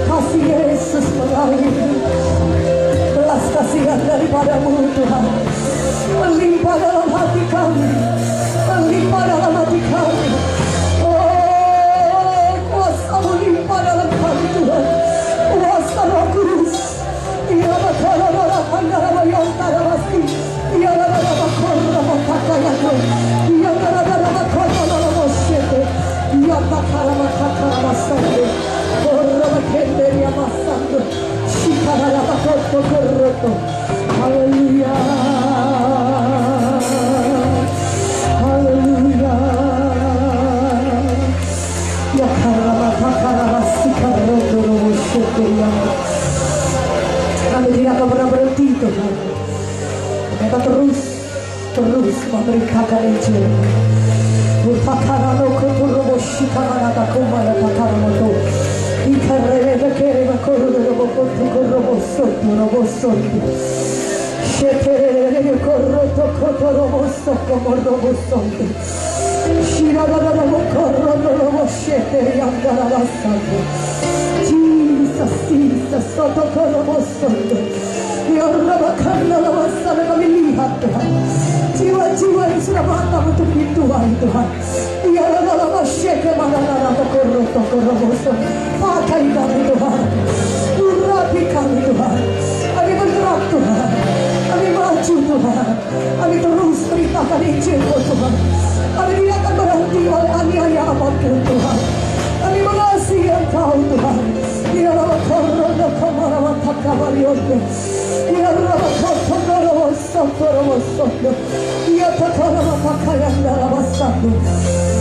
Speaker 1: Kasih Yesus mengalir, belas kasihan daripadamu Tuhan, melimpah dalam hati kami, melimpah dalam hati kami. Oh, kuasa-Mu limpah dalam kami Tuhan, kuasa Roh Kudus. Ia bakal antara antara pasti, ia bakal mengatakan, ia bakal mengatakan, ia bakal mengatakan. Haleluya, haleluya. Ya kami tidak akan pernah berhenti Tuhan. Kita terus memberitakan Injil. Utakarano kuturo shikana takumara takaramoto. Ikarere kere bakoro robo kuturo soto robo soto. Shetere korroto kotoro soto robo soto. Shirara robo korroto robo shetere yandara basando. Jesus, soto robo soto. Yorabakana basana kami lihat Tuhan. Jiwa-jiwa yang sudah matang untuk Tuhan, Tuhan. Ya Allah, syekh mana-mana tokoro-tokoro, pakai kami Tuhan, urapi kami Tuhan. Kami bergerak Tuhan, kami maju Tuhan, kami terus beritakan Injil-Mu Tuhan. Kami tidak akan berhenti oleh aniaya apapun Tuhan. Kami mengasihi Engkau Tuhan. Ya Allah, korona-komara-matakabarione. Ya Allah, korona-komara-matakabarione. Ya takara-matakayan dalam asapmu.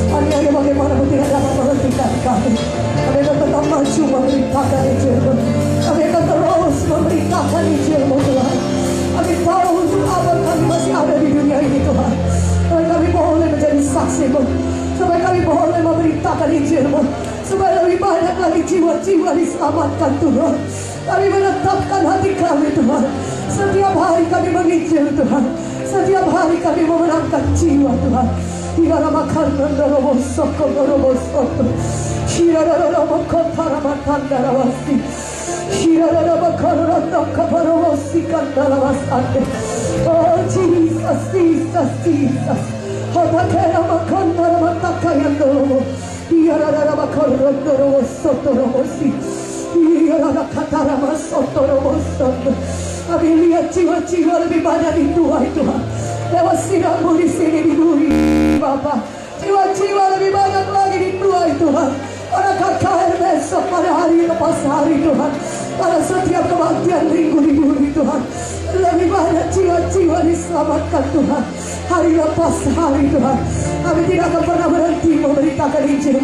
Speaker 1: Aniaya bagaimana tidak dapat menghentikan kami. Kami akan tetap maju memberitakan Injil-Mu. Kami akan terus memberitakan Injil-Mu Tuhan. Kami tahu untuk apa kami masih ada di dunia ini Tuhan. Kami boleh menjadi saksi-Mu. Supaya kami boleh memberitakan Injil-Mu. Supaya lebih banyak lagi jiwa-jiwa diselamatkan Tuhan. Kami menetapkan hati kami Tuhan. Setiap hari kami menginjil Tuhan. Setiap hari kami memenangkan jiwa Tuhan. Iyara makarnanda roboso roboso. Shirara makotara matanda rawasi. Shirara makarnanda kabarosi kandala wasande. Oh Jesus, Jesus, Jesus. Hatakera makandara matakayando. Iyara makarnanda roboso robosi. Iyara katara masoto roboso. Kami lihat jiwa-jiwa lebih banyak di Tuhan. Lewat sidangmu di sini diburi Bapa. Jiwa-jiwa lebih banyak lagi di Tuhan. Pada KKR besok, pada hari lepas hari Tuhan. Pada setiap kebaktian minggu diburi Tuhan. Lebih banyak jiwa-jiwa diselamatkan Tuhan. Hari lepas hari Tuhan. Kami tidak akan pernah berhenti memberitakan Injil.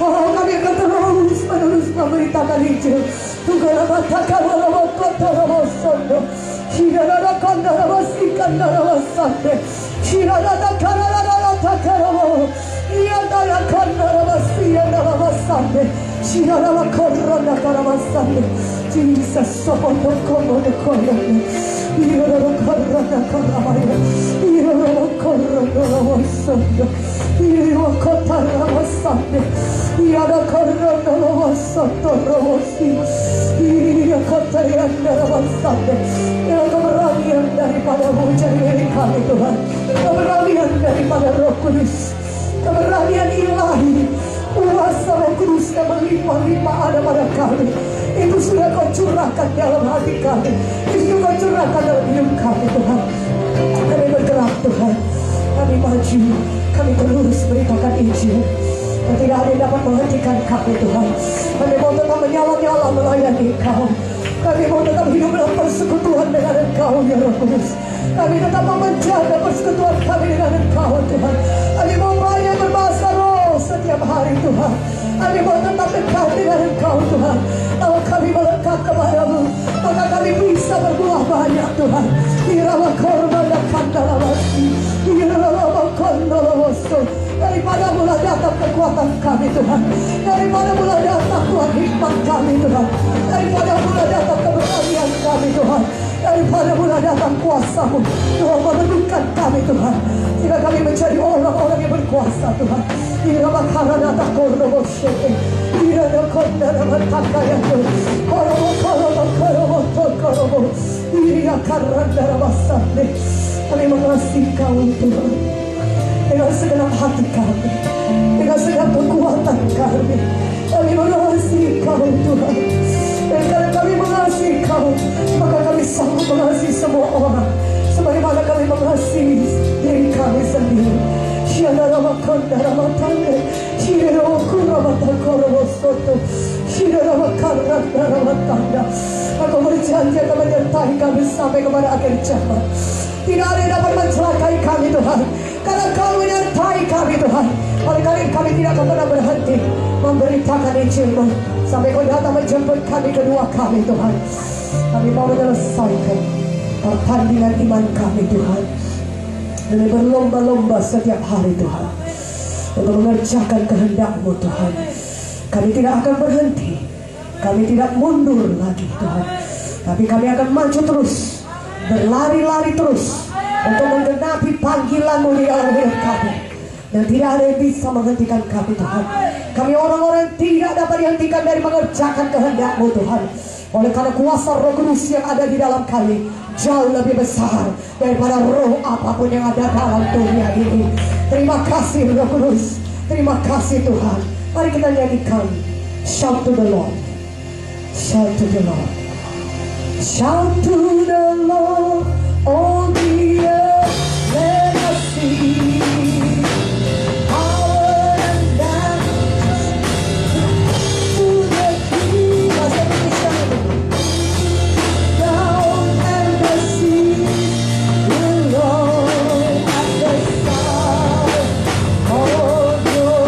Speaker 1: Oh, kami akan terus-menerus memberitakan Injil. Tunggulah matakan walau kota ramosondo. Shirada kandara wasikandara wasande. Shirada karara takaramo. Iyandara kandara wasiyandara wasande. Shirada korona karavasande. Jesus sopondo kono de kono. Iyandara korona karavaya. Iyandara korona wasande. Iyandara kotara wasande. Iyandara korona wasande rosi. Iyandara kotara wasande. Keberanian daripada jadi kami Tuhan. Keberanian daripada Roh Kudus. Keberanian ilahi. Kuasa Roh Kudus yang melimpah-limpah ada pada kami. Itu sudah kau curahkan dalam hati kami. Itu kau curahkan dalam hidup kami Tuhan. Kami bergerak Tuhan. Kami maju. Kami terus beritakan Injil. Dan tidak ada yang dapat menghentikan kami Tuhan. Kami mau tetap menyala-nyala melayani Kau. Kami mau tetap hidup dalam persekutuan dengan Engkau ya Roh Kudus. Kami tetap mau menjaga persekutuan kami dengan Engkau Tuhan. Kami mau banyak berbahasa roh setiap hari Tuhan. Kami mau tetap dekat dengan Engkau Tuhan. Kalau kami melekat kepadamu, maka kami bisa berbuah banyak Tuhan. Irawa korban dan kandarawasi. Irawa kondolowoso. Daripada mula datang kekuatan kami Tuhan. Daripada mula datang Tuhan hikmat kami Tuhan. Daripada mula datang keberanian kami Tuhan. Daripada mula datang kuasa-Mu Tuhan menundukkan kami Tuhan. Sehingga kami menjadi orang-orang yang berkuasa Tuhan. Irama karana takorno boshete. Irana kondana matakayano. Koromo koromo koromo tokoromo. Iria karanda rabasande. Kami mengasihi Kau Tuhan. Dengan segenap hati kami, dengan segenap kekuatan kami, kami mengasihi Kau Tuhan. Dan karena kami mengasihi Kau, maka kami sanggup mengasihi semua orang, sebagaimana kami mengasihi diri kami sendiri. Shirara makandara matande, shirara wakura matakoro wasoto, shirara makarandara matanda. Aku berjanji akan menyertai kami sampai kepada akhir zaman. Tidak ada yang dapat mencelakai kami Tuhan. Karena Kau menyertai kami Tuhan. Oleh karena kami tidak akan pernah berhenti memberitakan Injil-Mu sampai Kau datang menjemput kami kedua kami Tuhan. Kami mau menyelesaikan pertandingan iman kami Tuhan. Dan berlomba-lomba setiap hari Tuhan untuk mengerjakan kehendak-Mu Tuhan. Kami tidak akan berhenti. Kami tidak mundur lagi Tuhan. Tapi kami akan maju terus, berlari-lari terus untuk menggenapi panggilan-Mu di dalam hidup kami. Dan tidak ada yang bisa menghentikan kami Tuhan. Kami orang-orang yang tidak dapat dihentikan dari mengerjakan kehendak-Mu Tuhan. Oleh karena kuasa Roh Kudus yang ada di dalam kami jauh lebih besar daripada roh apapun yang ada dalam dunia ini. Terima kasih Roh Kudus. Terima kasih Tuhan. Mari kita nyanyikan Shout to the Lord. Shout to the Lord. Shout to the Lord, all the earth, let us see power and dance to the King. Down and the sea will roll at the sound of your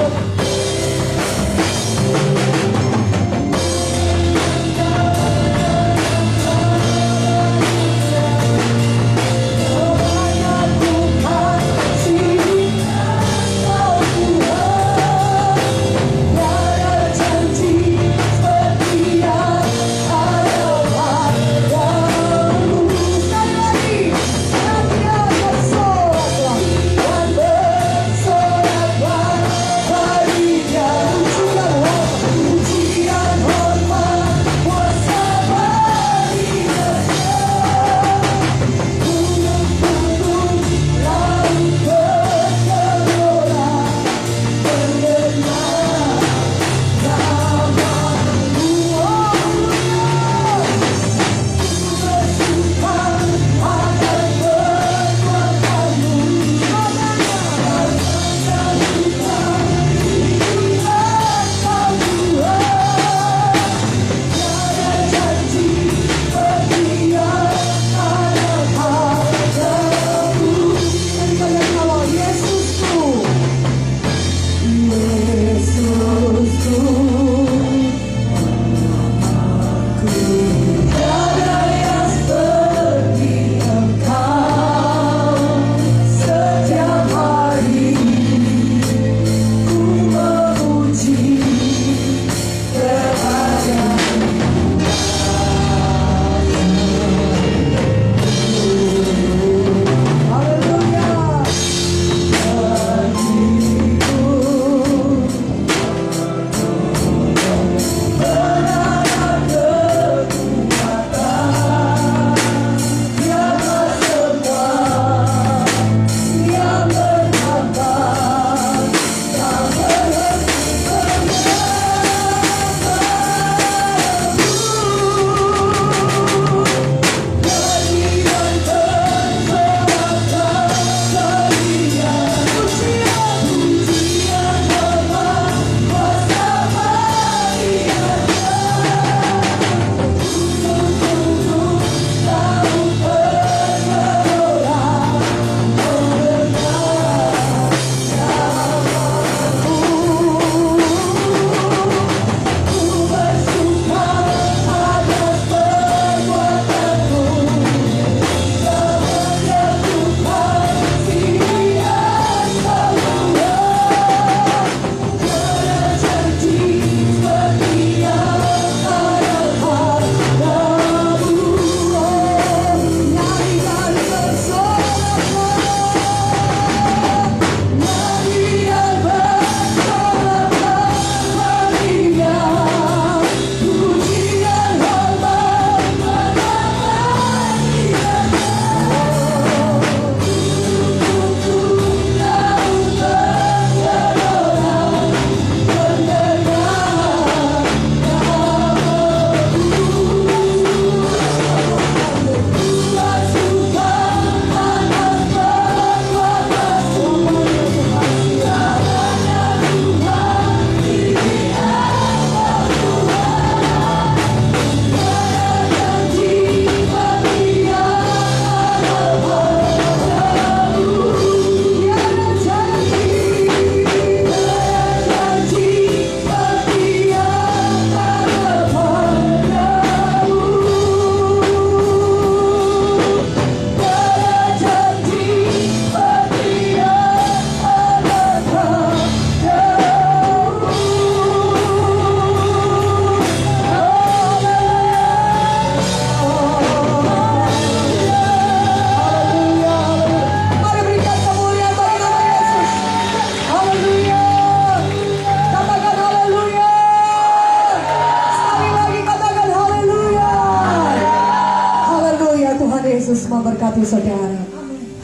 Speaker 1: memberkati saudara.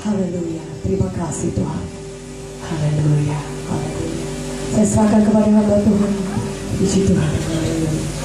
Speaker 1: Haleluya. Terima kasih Tuhan. Haleluya. Haleluya. Saya serahkan kepada hamba Tuhan. Puji Tuhan. Haleluya.